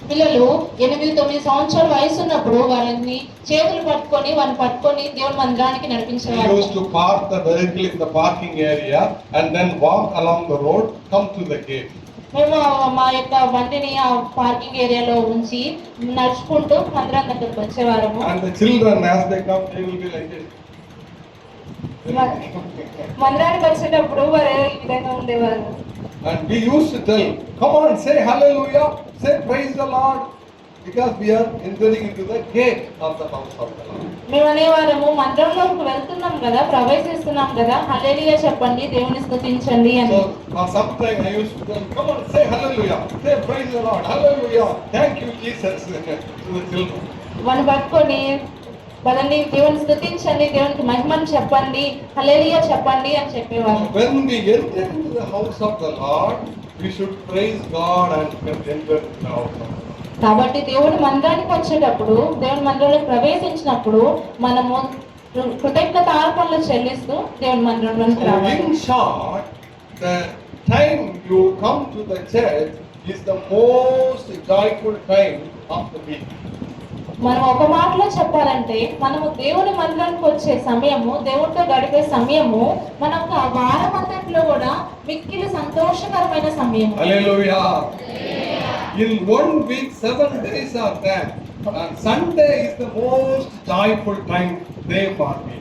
పిల్లలు 8-9 సంవత్సరాల వయసు ఉన్నప్పుడు వాళ్ళని చేతులు పట్టుకొని దేవుని మందిరానికి We నడిపించేవారు. used to park the vehicle in the parking area and then walk along the road, come to the gate. మేము మా యొక్క బండిని ఆ పార్కింగ్ ఏరియాలో ఉంచి నడుచుకుంటూ మందిరం దగ్గరకు వచ్చేవారము. And the children, as they come, they will be like this. మందిరానికి వచ్చేటప్పుడు వారు ఈ విధంగా ఉండేవారు. And we used to tell, come on, say hallelujah, say praise the Lord, because we are entering into the gate of the house of the Lord. మేము అనేవారము మందిరంలోకి వెళ్తున్నాం కదా, ప్రవేశిస్తున్నాం కదా, హల్లెలూయా చెప్పండి, దేవుని స్తుతించండి అని. So for some time I used to tell, come on, say hallelujah, say praise the Lord, hallelujah, thank you Jesus, to the children. వాళ్ళు పట్టుకొని పదండి దేవుని స్తుతించండి, దేవునికి మహిమను చెప్పండి, హల్లెలూయా చెప్పండి అని చెప్పేవారు. When we enter into the house of the Lord, we should praise God and enter the house of the Lord. కాబట్టి దేవుని మందిరానికి వచ్చేటప్పుడు, దేవుని మందిరంలోకి ప్రవేశించినప్పుడు మనము కృతజ్ఞత అర్పణలు చెల్లిస్తూ దేవుని మందిరంలోకి So రావాలి. in short, the time you come to the church is the most joyful time of the week. మనం ఒక మాటలో చెప్పాలంటే మనము దేవుని మందిరానికి వచ్చే సమయము, దేవుడితో గడిపే సమయము మనకు ఆ వారం అంతట్లో కూడా మిక్కిలి సంతోషకరమైన సమయము. Hallelujah. In 1 week, 7 days are there. And Sunday is the most joyful time day for me.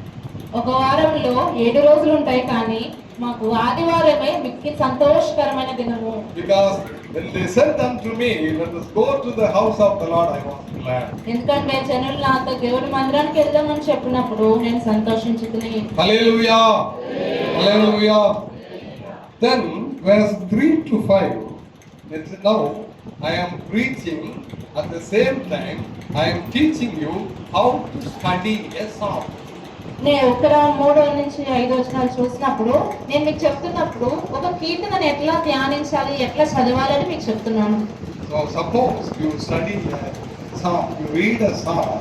ఒక వారంలో 7 రోజులు ఉంటాయి, కానీ మాకు ఆదివారమే మిక్కిలి సంతోషకరమైన దినము. Because when they said unto me, let us go to the house of the Lord, I was glad. ఎందుకంటే జనులు నాతో దేవుని మందిరానికి వెళ్దామని చెప్పినప్పుడు నేను సంతోషించుకుని. Hallelujah. Hallelujah. Then verse 3 to 5. It is now I am preaching, at the same time I am teaching you how to study a psalm. నేను ఇక్కడ 3-5 వచనాలు చూసినప్పుడు నేను మీకు చెప్తున్నప్పుడు ఒక కీర్తనను ఎట్లా ధ్యానించాలి, ఎట్లా చదవాలని మీకు చెప్తున్నాను. So suppose you study a psalm, you read a psalm,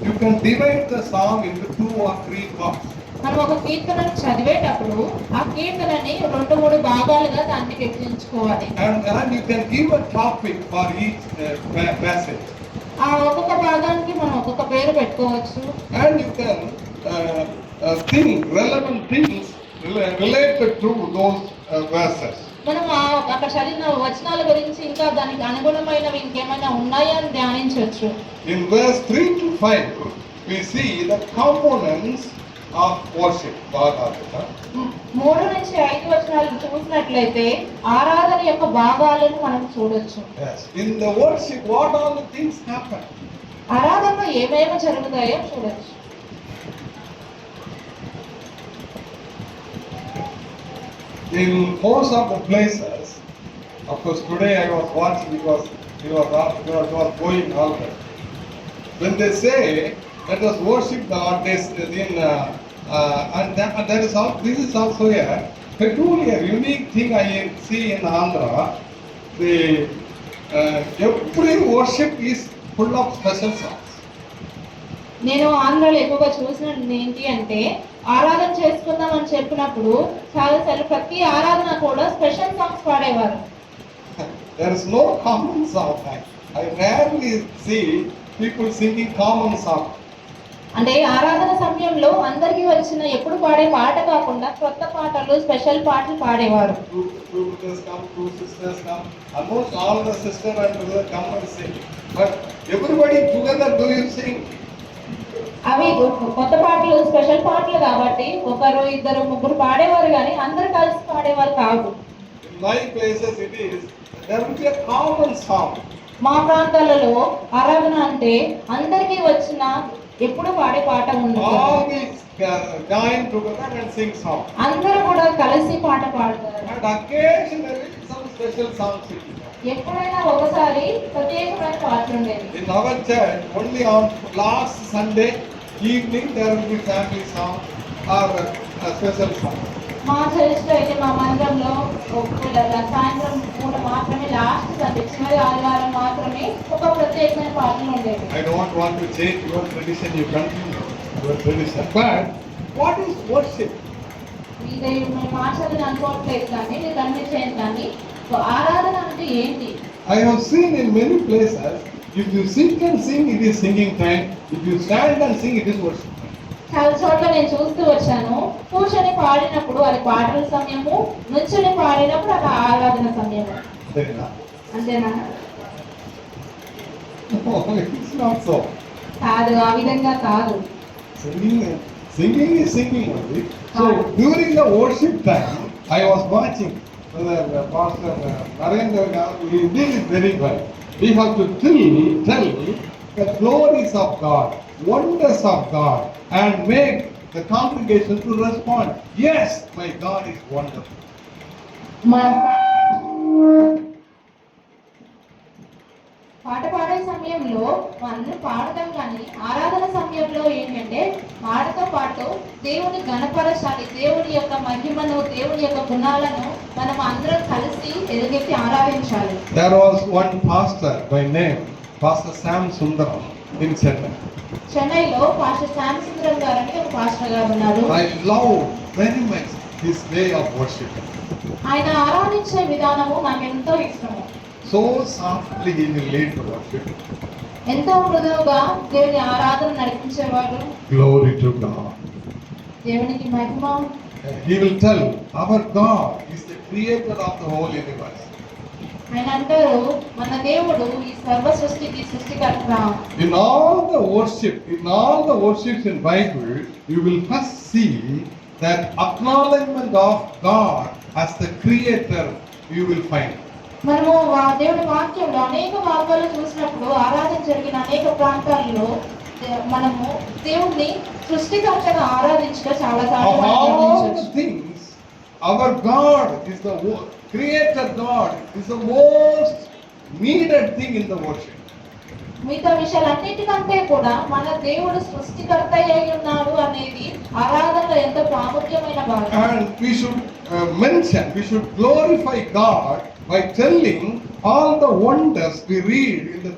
you can divide the psalm into 2 or 3 parts. మనం ఒక కీర్తనను చదివేటప్పుడు ఆ కీర్తనని 2-3 భాగాలుగా దాన్ని విభజించుకోవాలి. And you can give a topic for each passage. ఆ ఒక్కొక్క భాగానికి మనం ఒక్కొక్క పేరు పెట్టుకోవచ్చు. And you can think relevant things related to those verses. మనం అక్కడ చదివిన వచనాల గురించి ఇంకా దానికి అనుగుణమైనవి ఇంకేమైనా ఉన్నాయా అని ధ్యానించవచ్చు. In verse 3 to 5, we see the components of worship. 3-5 వచనాలు చూసినట్లయితే ఆరాధన యొక్క భాగాలను మనం చూడొచ్చు. Yes. In the worship, what all the things happen? ఆరాధనలో ఏమేమి జరుగుతాయో చూడొచ్చు. In most of the places, of course, today I was watching because it was going already. When they say, let us worship the Lord, and that is all. This is also a peculiar, unique thing I see in Andhra. Every worship is full of special songs. నేను ఆంధ్రాలో ఎక్కువగా చూసినది ఏంటి అంటే ఆరాధన చేసుకుందాం అని చెప్పినప్పుడు చాలాసార్లు ప్రతి ఆరాధన కూడా స్పెషల్ సాంగ్స్ పాడేవారు. There is no common song. I rarely see people singing common songs. అంటే ఆరాధన సమయంలో అందరికీ వచ్చిన ఎప్పుడు పాడే పాట కాకుండా కొత్త పాటలు, స్పెషల్ పాటలు పాడేవారు. Two brothers come, 2 sisters come. Almost all the sisters and brothers come and sing. But everybody together, do you sing? అవి కొత్త పాటలు, స్పెషల్ పాటలు కాబట్టి 1, 2, 3 పాడేవారు, కానీ అందరు కలిసి పాడేవారు కాదు. In my places it is, there will be a common song. మా ప్రాంతాలలో ఆరాధన అంటే అందరికీ వచ్చిన ఎప్పుడు పాడే పాట ఉండదు. All we join together and sing song. అందరూ కూడా కలిసి పాట పాడతారు. And occasionally some special songs will be there. ఎప్పుడైనా ఒకసారి ప్రత్యేకమైన పాటలు ఉండేవి. In our church, only on last Sunday evening there will be family song or a special song. మా చర్చిలో అయితే మా మందిరంలో సాయంత్రం పూట మాత్రమే, లాస్ట్ సండే చివరి ఆదివారం మాత్రమే ఒక ప్రత్యేకమైన పాటలు ఉండేవి. I don't want to change your tradition, you continue your tradition. But what is worship? ఇది మేము మార్చాలని అనుకోవట్లేదు, కానీ ఇది కంటిన్యూ చేయండి. కానీ ఆరాధన అంటే ఏంటి? I have seen in many places, if you sit and sing, it is singing time. If you stand and sing, it is worship time. చాలా చోట్ల నేను చూస్తూ వచ్చాను, కూర్చొని పాడినప్పుడు అది పాటల సమయము, నుంచొని పాడినప్పుడు అది ఆరాధన సమయము. అంతేనా? No, it's not so. కాదు, ఆ విధంగా కాదు. Singing is singing only. So during the worship time, I was watching Pastor Narendra Garu. He did it very well. We have to tell the glories of God, wonders of God, and make the congregation to respond. Yes, my God is wonderful. పాట పాడే సమయంలో మనం పాడతాం, కానీ ఆరాధన సమయంలో ఏంటంటే పాటతో పాటు దేవుని గణపరచాలి, దేవుని యొక్క మహిమను, దేవుని యొక్క గుణాలను మనం అందరం కలిసి ఎలుగెత్తి ఆరాధించాలి. There was one pastor by name Pastor Sam Sundaram. in Chennai. చెన్నైలో పాస్టర్ శ్యామ్ సుందరం గారు అని ఒక పాస్టర్ గారు ఉన్నారు. I love very much his way of worship. ఆయన ఆరాధించే విధానము నాకు ఎంతో ఇష్టము. So softly he will lead the worship. ఎంతో మృదువుగా దేవుని ఆరాధన నడిపించేవాడు. Glory to God. దేవునికి మహిమ. He will tell, our God is the creator of the whole universe. ఆయన అంటారు, మన దేవుడు ఈ సర్వ సృష్టికి సృష్టికర్త. In all the worships in Bible, you will first see that acknowledgement of God as the creator you will find. మనము దేవుడి వాక్యంలో అనేక భాగాలు చూసినప్పుడు ఆరాధన జరిగిన అనేక ప్రాంతాల్లో మనము దేవుణ్ణి సృష్టికర్తగా ఆరాధించడం చాలా Of all the సార్లు things, our God is the creator God is the most needed thing in the worship. మిగతా విషయాలన్నిటికంటే కూడా మన దేవుడు సృష్టికర్త అయి ఉన్నాడు అనేది ఆరాధనలో ఎంతో ప్రాముఖ్యమైన భాగం. And we should glorify God by telling all the wonders we read in the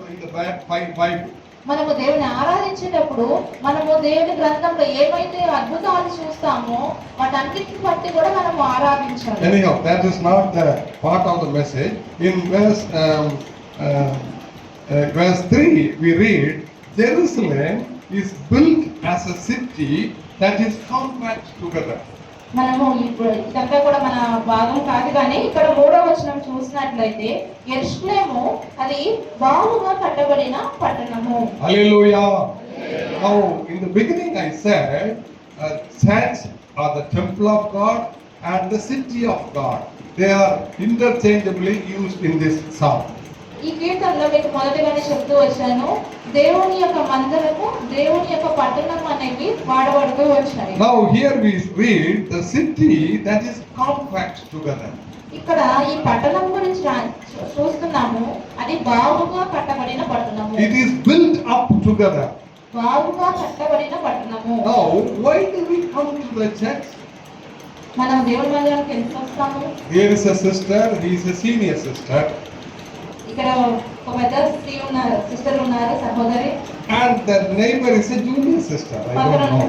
Bible. మనము దేవుని ఆరాధించేటప్పుడు మనము దేవుని గ్రంథంలో ఏమైతే అద్భుతాలు చూస్తామో వాటన్నిటిని బట్టి కూడా మనము ఆరాధించాలి. Anyhow, that is not the part of the message. In verse 3 we read, Jerusalem is built as a city that is compact together. మనము ఇప్పుడు ఇదంతా కూడా మన భాగం కాదు, కానీ ఇక్కడ 3వ వచనం చూసినట్లయితే యెరూషలేము అది బాగుగా కట్టబడిన పట్టణము. Hallelujah. Now, in the beginning I said, church are the temple of God and the city of God. They are interchangeably used in this psalm. ఈ కీర్తనలో మీకు మొదటిగానే చెప్తూ వచ్చాను, దేవుని యొక్క మందిరము, దేవుని యొక్క పట్టణం అనేవి వాడబడుతూ వచ్చాయి. Now here we read the city that is compact together. ఇక్కడ ఈ పట్టణం గురించి చూస్తున్నాము, అది బాగుగా కట్టబడిన పట్టణము. It is built up together. బాగుగా కట్టబడిన పట్టణము. Now, why do we come to the church? మనం దేవుని మందిరానికి ఎందుకు వస్తాము? Here is a sister, he is a senior sister. ఇక్కడ ఒక పెద్ద స్త్రీ ఉన్నారు, సిస్టర్ ఉన్నారు, సహోదరి. And the neighbor is a junior sister. I don't know.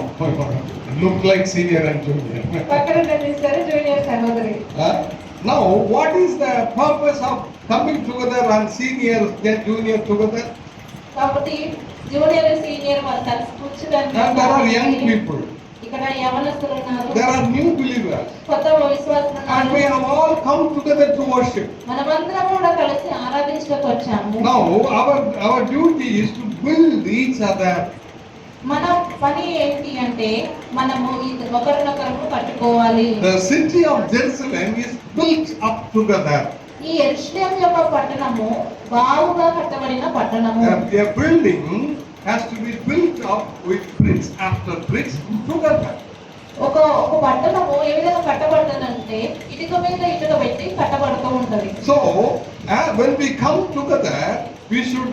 Look like senior and junior. పక్కన ఉన్న సిస్టర్ జూనియర్ సహోదరి. Now, what is the purpose of coming together and senior get junior together? కాబట్టి junior senior వాళ్ళు కలిసి కూర్చోడానికి. And there are young people. ఇక్కడ యవనస్తులు ఉన్నారు. There are new believers. కొత్త విశ్వాసులు And we ఉన్నారు. have all come together to worship. మనమందరం కూడా కలిసి ఆరాధించడానికి వచ్చాము. Now, our duty is to build each other. మన పని ఏంటి అంటే మనము ఒకరినొకరు కట్టుకోవాలి. The city of Jerusalem is built up together. ఈ యెరూషలేము యొక్క పట్టణము బాగుగా కట్టబడిన పట్టణము. A building has to be built up with bricks after bricks together. ఒక పట్టణము ఏ విధంగా కట్టబడుతుందంటే ఇటుక మీద ఇటుక పెట్టి కట్టబడుతూ ఉంటది. So, when we come together, we should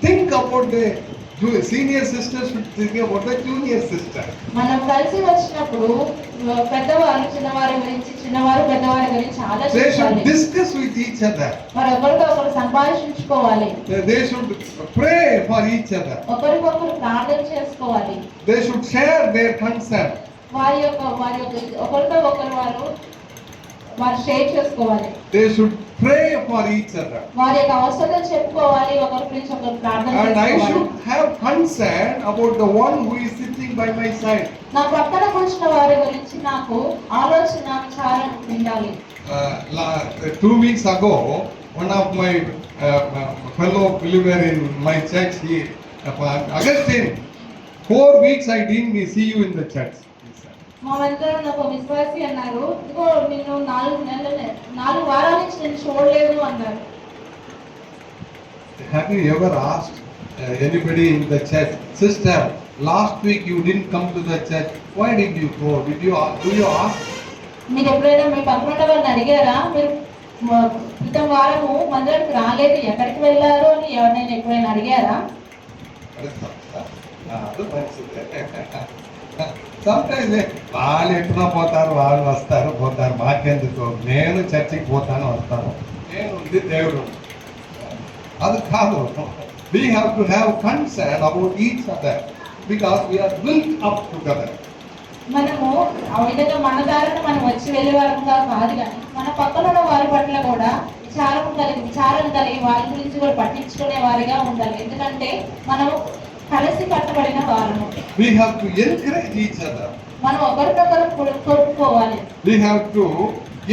think about the senior sisters, should think about the junior sister. మనం కలిసి వచ్చినప్పుడు పెద్దవారు చిన్నవారి గురించి, చిన్నవారు పెద్దవారి గురించి They ఆలోచించాలి. should discuss with each other. మరి ఒకరితో ఒకరు సంభాషించుకోవాలి. They should pray for each other. ఒకరికొకరు ప్రార్థన చేసుకోవాలి. They should share their concern. వారి యొక్క ఒకరితో ఒకరు వారు షేర్ చేసుకోవాలి. They should pray for each other. వారి యొక్క అవసరాలు చెప్పుకోవాలి, ఒకరి గురించి ఒకరు ప్రార్థన And I చేసుకోవాలి. should have concern about the one who is sitting by my side. నా పక్కన కూర్చున్న వారి గురించి నాకు ఆలోచన విచారం ఉండాలి. 2 weeks ago, one of my fellow believer in my church, Augustine, 4 weeks I didn't see you in the church. మా మందిరంలో ఒక విశ్వాసి అన్నారు, ఇదిగో నిన్ను 4 వారాల నుంచి నేను చూడలేదు అన్నారు. Have you ever asked anybody in the church, sister, last week you didn't come to the church, why did you go? Do you ask? మీరు ఎప్పుడైనా మీ పక్కన వాళ్ళని అడిగారా, మీరు క్రితం వారము మందిరానికి రాలేదు, ఎక్కడికి వెళ్ళారు అని ఎవరినైనా ఎప్పుడైనా అడిగారా? Sometimes వాళ్ళు ఎట్లా పోతారు, వాళ్ళు వస్తారు పోతారు, మాకెందుకు, నేను చర్చికి పోతాను వస్తాను, నేను ఉంది దేవుడు, అది కాదు. we have to have concern about each other because we are built up together. మనము ఆ విధంగా మన దారిని మనం వచ్చి వెళ్ళే వారంగా కాదు కానీ మన పక్కన ఉన్న వారి పట్ల కూడా విచారం కలిగి వారి గురించి కూడా పట్టించుకునే వారిగా ఉండాలి. ఎందుకంటే మనము కలిసి కట్టబడిన వారము. We have to encourage each other. మనం ఒకరినొకరు కొట్టుకోవాలి. We have to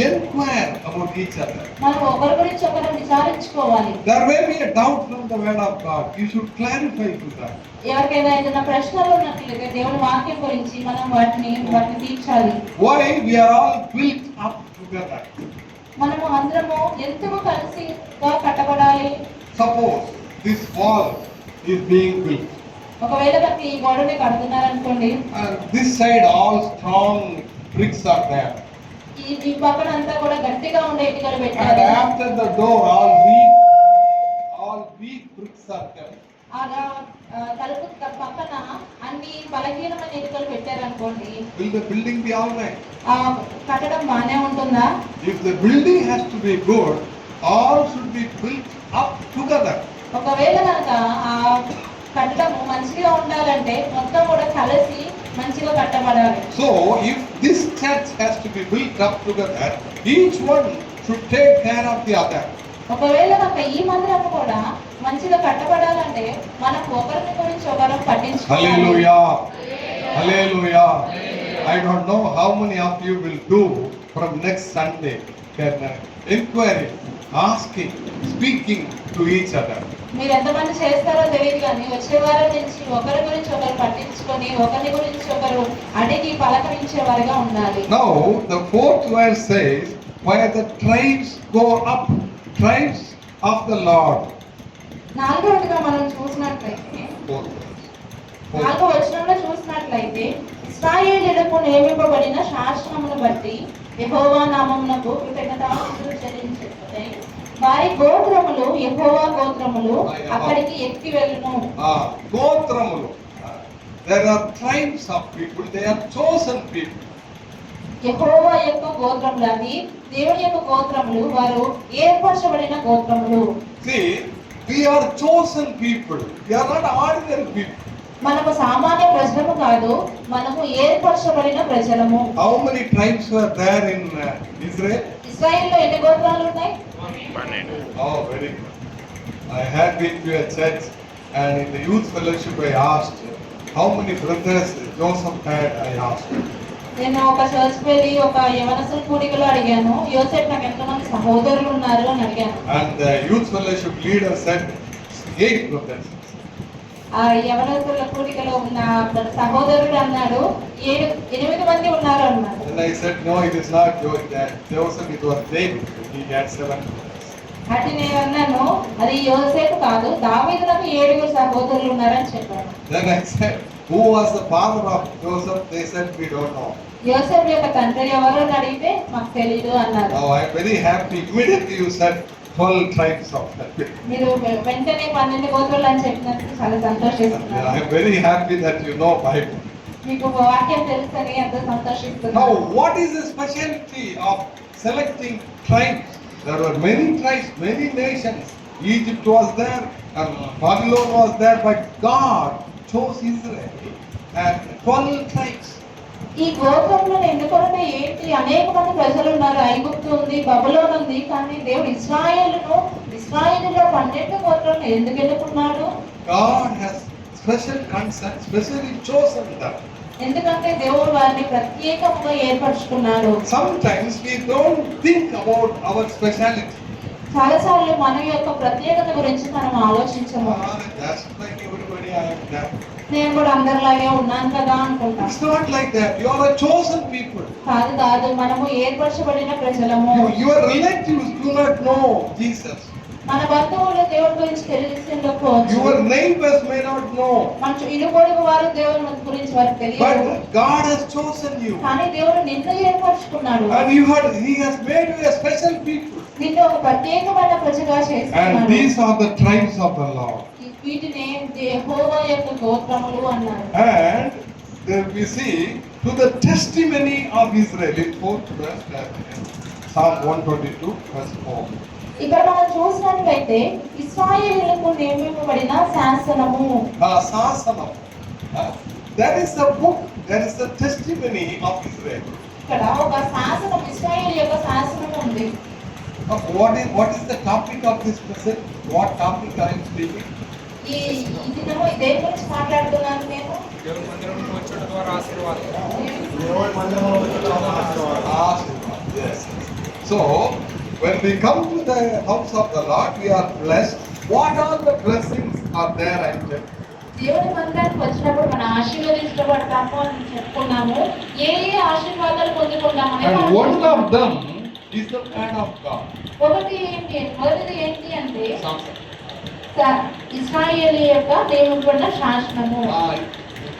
inquire about each other. మనం ఒకరి గురించి ఒకరు విచారించుకోవాలి. There may be a doubt from the word of God. You should clarify to them. ఎవరికైనా ఏదైనా ప్రశ్నలు ఉన్నట్లయితే దేవుని వాక్యం గురించి మనం వాటిని తీర్చాలి. Why we are all built up together? మనము అందరము ఎంతగా కలిసిగా కట్టబడాలి. Suppose this wall is being built. ఒకవేళ మనకి ఈ గోడని కడుతున్నారనుకోండి, And this side all strong bricks are there. ఈ పక్కన అంతా కూడా గట్టిగా ఉండే ఇటుకలు And పెట్టారు. after the door all weak bricks are kept. అలా తలుపు పక్కన అన్ని బలహీనమైన ఇటుకలు పెట్టారనుకోండి, Will the building be all right? ఆ కట్టడం బానే ఉంటుందా? If the building has to be good, all should be built up together. ఒకవేళ కనుక ఆ కట్టడం మంచిగా ఉండాలంటే మొత్తం కూడా కలిసి మంచిగా కట్టబడాలి. So if this church has to be built up together, each one should take care of the other. ఒకవేళ కనుక ఈ మందిరం కూడా మంచిగా కట్టబడాలంటే మనం ఒకరిని గురించి ఒకరు పట్టించుకోవాలి. Hallelujah. Hallelujah. I don't know how many of you will do from next Sunday. Inquiry, asking, speaking to each other. మీరు ఎంతమంది చేస్తారో తెలియదు కానీ వచ్చే వారం నుంచి ఒకరి గురించి ఒకరు పట్టించుకొని ఒకరి గురించి ఒకరు అడిగి పలకరించే వారిగా ఉండాలి. Now the fourth verse says, where the tribes go up, tribes of the Lord. నాలుగవదిగా మనం చూసినట్లయితే Fourth verse. నాలుగవ వచనంలో చూసినట్లయితే ఇశ్రాయేలీయులకు నియమింపబడిన శాసనమును బట్టి యెహోవా నామమునకు కృతజ్ఞతాస్తుతులు చెల్లించుటకై వారి గోత్రములు యెహోవా గోత్రములు అక్కడికి ఎక్కి వెళ్ళును. గోత్రములు. There are tribes of people, they are chosen people. యెహోవా యొక్క గోత్రములు అవి దేవుని యొక్క గోత్రములు, వారు ఏర్పరచబడిన గోత్రములు. See, we are chosen people. We are not ordinary people. మనము సామాన్య ప్రజలము కాదు, మనము ఏర్పరచబడిన ప్రజలము. How many tribes were there in Israel? ఇశ్రాయేలులో ఎన్ని గోత్రాలు ఉన్నాయి? Oh, very good. I had been to a church and in the youth fellowship I asked, how many brothers Joseph had, I asked. నేను ఒక చర్చ్కి వెళ్ళి ఒక యవనస్తుల కూడికలో అడిగాను, యోసేపు నాకు ఎంతమంది సహోదరులు ఉన్నారు అని అడిగాను. And the youth fellowship leader said 8 brothers. ఆ యవనస్తుల కూడికలో ఉన్న సహోదరుడు అన్నాడు 8 మంది ఉన్నారు అన్నాడు. And I said, no, it is not Joseph, it was David. He had 7 brothers. అంటే నేను అన్నాను, అది యోసేపు కాదు, దావీదులకు 7 సహోదరులు ఉన్నారని చెప్పాను. Then I said, who was the father of Joseph? They said, we don't know. యోసేపు యొక్క తండ్రి ఎవరు అని అడిగితే మాకు తెలియదు అన్నారు. Now I am very happy. Immediately you said 12 tribes of that. మీరు వెంటనే 12 గోత్రాలు అని చెప్పినందుకు చాలా సంతోషిస్తున్నాను. I am very happy that you know Bible. మీకు వాక్యం తెలుసని ఎంతో సంతోషిస్తున్నాను. Now, what is the specialty of selecting tribes? There were many tribes, many nations. Egypt was there, Babylon was there, but God chose Israel and 12 tribes. ఈ గోత్రంలో ఎందుకంటే ఏంటి, అనేక మంది ప్రజలు ఉన్నారు, ఐగుప్తు ఉంది, బబులోన్ ఉంది, కానీ దేవుడు ఇశ్రాయేలులో 12 గోత్రాలను ఎందుకు ఎన్నుకున్నాడు? God has special concern, specially chosen them. ఎందుకంటే దేవుడు వారిని ప్రత్యేకంగా ఏర్పరచుకున్నాడు. Sometimes we don't think about our speciality. చాలాసార్లు మన యొక్క ప్రత్యేకత గురించి మనం ఆలోచించము. Just like everybody, I am there. నేను కూడా అందరిలాగే ఉన్నాను కదా అనుకుంటాం. It's not like that. You are a chosen people. కాదు, మనము ఏర్పరచబడిన ప్రజలము. Your relatives do not know Jesus. మన బంధువులు దేవుని గురించి తెలిసిండకపోవచ్చు. Your neighbors may not know. మన ఇరుగొరుగు వారు దేవుని గురించి వారికి తెలియదు. But God has chosen you. కానీ దేవుడు నిన్ను ఏర్పరచుకున్నాడు. And He has made you a special people. నిన్ను ఒక ప్రత్యేకమైన ప్రజగా And చేస్తున్నాడు. these are the tribes of the Lord. వీటిని యెహోవా యొక్క గోత్రములు అన్నారు. And there we see to the testimony of Israel in 4th verse, Psalm 122 verse 4. ఇక్కడ మనం చూసినట్లయితే ఇశ్రాయేలీయులకు నియమింపబడిన శాసనము. Sasanam. There is a book, there is a testimony of Israel. ఇక్కడ ఒక శాసనం, ఇశ్రాయేలు యొక్క శాసనం ఉంది. What is the topic of this message? What topic I am speaking? ఈ దినము దేని గురించి మాట్లాడుతున్నాను నేను? దేవుని మందిరంలో వచ్చుట ద్వారా ఆశీర్వాదం. Yes. So, when we come to the house of the Lord, we are blessed. What all the blessings are there? I tell you. దేవుని మందిరానికి వచ్చినప్పుడు మనం ఆశీర్వదించబడతాము అని చెప్పుకున్నాము. ఏ ఏ ఆశీర్వాదాలు పొందుకుంటాము And అనేది one of them is the word of God. మొదటిది ఏంటి అంటే ఇశ్రాయేలు యొక్క నియమింపబడిన శాసనము.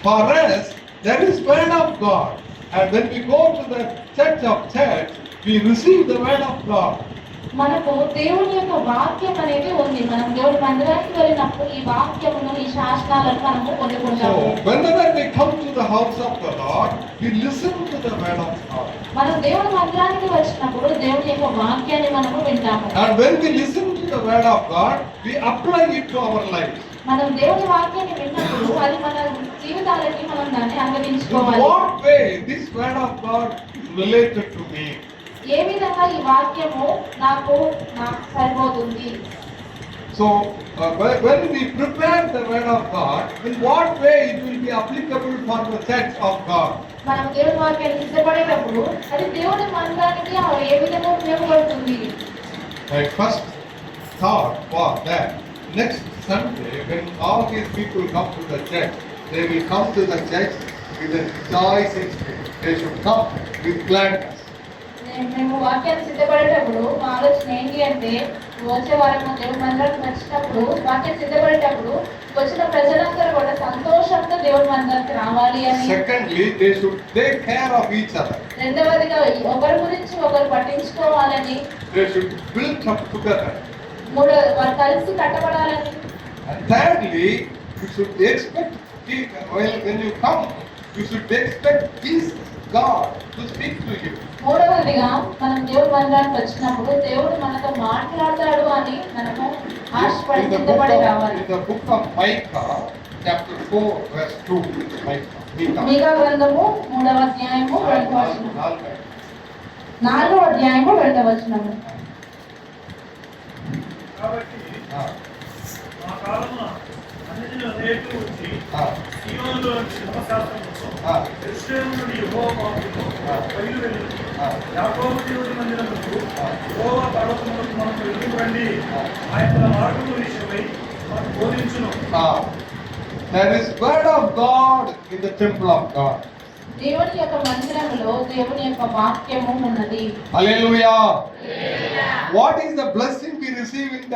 For us, there is word of God. And when we go to the church, we receive the word of God. మనకు దేవుని యొక్క వాక్యం అనేది ఉంది. మనం దేవుని మందిరానికి వెళ్ళినప్పుడు ఈ వాక్యమును, ఈ శాసనాలను మనము పొందుకుంటాము. So, whenever we come to the house of the Lord, we listen to the word of God. మనం దేవుని మందిరానికి వచ్చినప్పుడు దేవుని యొక్క వాక్యాన్ని మనము వింటాము. And when we listen to the word of God, we apply it to our life. మనం దేవుని వాక్యాన్ని విన్నప్పుడు అది మన జీవితాలకి మనం దాన్ని In అనువదించుకోవాలి. what way this word of God is related to me? ఏ విధంగా ఈ వాక్యము నాకు సరిపోతుంది. So, when we prepare the word of God, in what way it will be applicable for the church of God? మనం దేవుని వాక్యాన్ని సిద్ధపడేటప్పుడు అది దేవుని మందిరానికి ఏ విధంగా ఉపయోగపడుతుంది. My first thought was that next Sunday, when all these people come to the church, they will come to the church with a rejoicing spirit. They should come with gladness. మేము వాక్యాన్ని సిద్ధపడేటప్పుడు మా ఆలోచన ఏంటి అంటే వచ్చే వారం దేవుని మందిరానికి వచ్చినప్పుడు వాక్యం సిద్ధపడేటప్పుడు వచ్చిన ప్రజలందరూ కూడా సంతోషంతో దేవుని మందిరానికి రావాలి అని. Secondly, they should take care of each other. రెండవదిగా ఒకరి గురించి ఒకరు పట్టించుకోవాలని. They should build up together. మూడవది వారు కలిసి కట్టబడాలని. And thirdly, you should expect, when you come, you should expect Jesus, God, to speak to you. మూడవదిగా మనం దేవుని మందిరానికి వచ్చినప్పుడు దేవుడు మనతో మాట్లాడతాడు అని మనము ఆశపడి సిద్ధపడి రావాలి. In the book of Micah, chapter 4, verse 2, Micah. మీకా గ్రంథము 3వ అధ్యాయము 2వ వచనం. 4వ అధ్యాయము 2వ వచనం. కాబట్టి ఆ కాలమున అన్యజనులు అనేకులు వచ్చి సీయోనులో ధర్మశాస్త్రముతో యెరూషలేము నుండి యెహోవా వాక్కును బయలువెళ్ళి యాకోబు దేవుని మందిరమునకు యెహోవా పర్వతమునకు మనకు ఎదురు రండి, ఆయన మార్గముల విషయమై మనకు బోధించును. There is word of God in the temple of God. దేవుని యొక్క మందిరములో దేవుని యొక్క వాక్యము ఉన్నది. Hallelujah. What is the blessing we receive in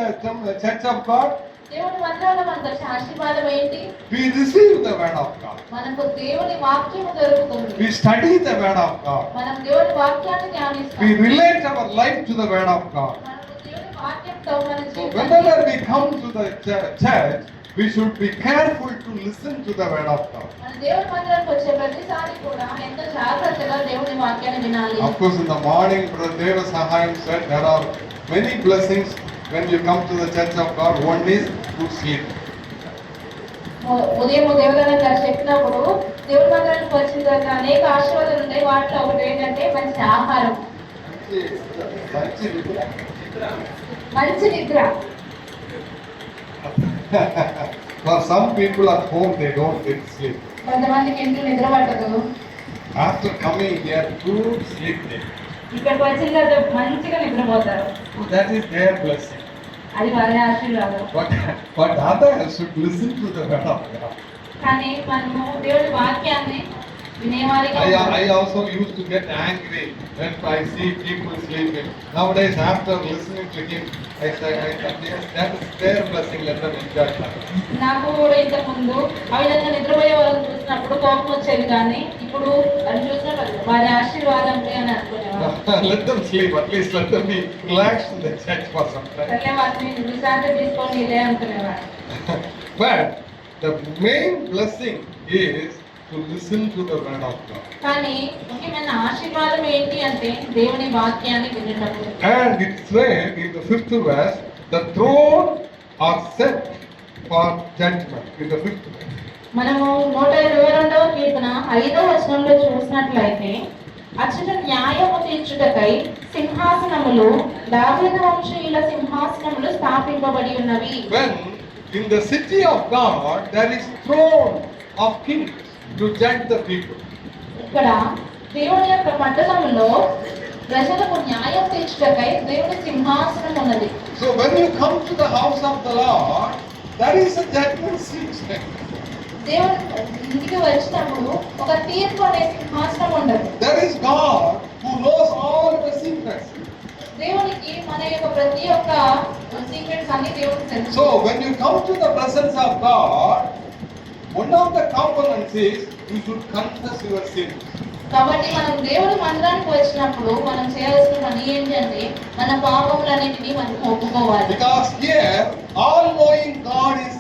the church of God? దేవుని మందిరంలో మనకు వచ్చే ఆశీర్వాదం ఏంటి? We receive the word of God. మనకు దేవుని వాక్యము దొరుకుతుంది. We study the word of God. మనం దేవుని వాక్యాన్ని ధ్యానిస్తాం. We relate our life to the word of God. మనకు దేవుని వాక్యంతో మన So జీవితాన్ని whenever we come to the church, we should be careful to listen to the word of God. మన దేవుని మందిరానికి వచ్చే ప్రతిసారి కూడా ఎంతో జాగ్రత్తగా దేవుని వాక్యాన్ని వినాలి. Of course, in the morning, Brother Deva Sahayam said there are many blessings when you come to the church of God. One is good sleep. ఉదయం దేవదాన గారు చెప్పినప్పుడు దేవుని మందిరానికి వచ్చిన తర్వాత అనేక ఆశీర్వాదాలు ఉన్నాయి. వాటిలో ఒకటి ఏంటంటే మంచి ఆహారం, మంచి నిద్ర. For some people at home, they don't get sleep. కొంతమందికి ఇంట్లో నిద్ర పట్టదు. After coming here, good sleep they get. ఇక్కడికి వచ్చిన తర్వాత మంచిగా నిద్రపోతారు. So that is their blessing. అది వారి ఆశీర్వాదం. But others should listen to the word of God. కానీ మనము దేవుడి వాక్యాన్ని వినేవారిగా I also used to get angry when I see people sleeping. Nowadays, after listening to him, I say, yes, that is their blessing. Let them enjoy that. నాకు కూడా ఇంతకు ముందు ఆ విధంగా నిద్రపోయే వాళ్ళని చూసినప్పుడు కోపం వచ్చేది, కానీ ఇప్పుడు అది చూసినప్పుడు వారి ఆశీర్వాదం అని అనుకునేవారు. Let them sleep. At least let them be relaxed in the church for some time. అట్లే వాటిని విశ్రాంతి తీసుకొని ఇదే అనుకునేవారు. But the main blessing is to listen to the word of God. కానీ ముఖ్యమైన ఆశీర్వాదం ఏంటి అంటే దేవుని వాక్యాన్ని వినటము. And it said in the 5th verse, the throne are set for judgment. In the 5th verse. మనము 122వ కీర్తన 5వ వచనంలో చూసినట్లయితే అచ్చట న్యాయము తీర్చుటకై సింహాసనములు దావీదు వంశీయుల సింహాసనములు స్థాపింపబడి ఉన్నవి. When in the city of God there is throne of kings to judge the people. ఇక్కడ దేవుని యొక్క పట్టణంలో ప్రజలకు న్యాయం తీర్చుటకై దేవుని సింహాసనం ఉన్నది. So when you come to the house of the Lord, there is a judgment seat. దేవుని ఇంటికి వచ్చినప్పుడు ఒక తీర్పు అనే సింహాసనం ఉండదు. There is God who knows all the secrets. దేవునికి మన యొక్క ప్రతి ఒక్క సీక్రెట్స్ అన్ని దేవునికి తెలుసు. So when you come to the presence of God, one of the components is you should confess your sins. కాబట్టి మనం దేవుని మందిరానికి వచ్చినప్పుడు మనం చేయాల్సిన పని ఏంటంటే మన పాపములన్నిటినీ మనం ఒప్పుకోవాలి. Because here all knowing God is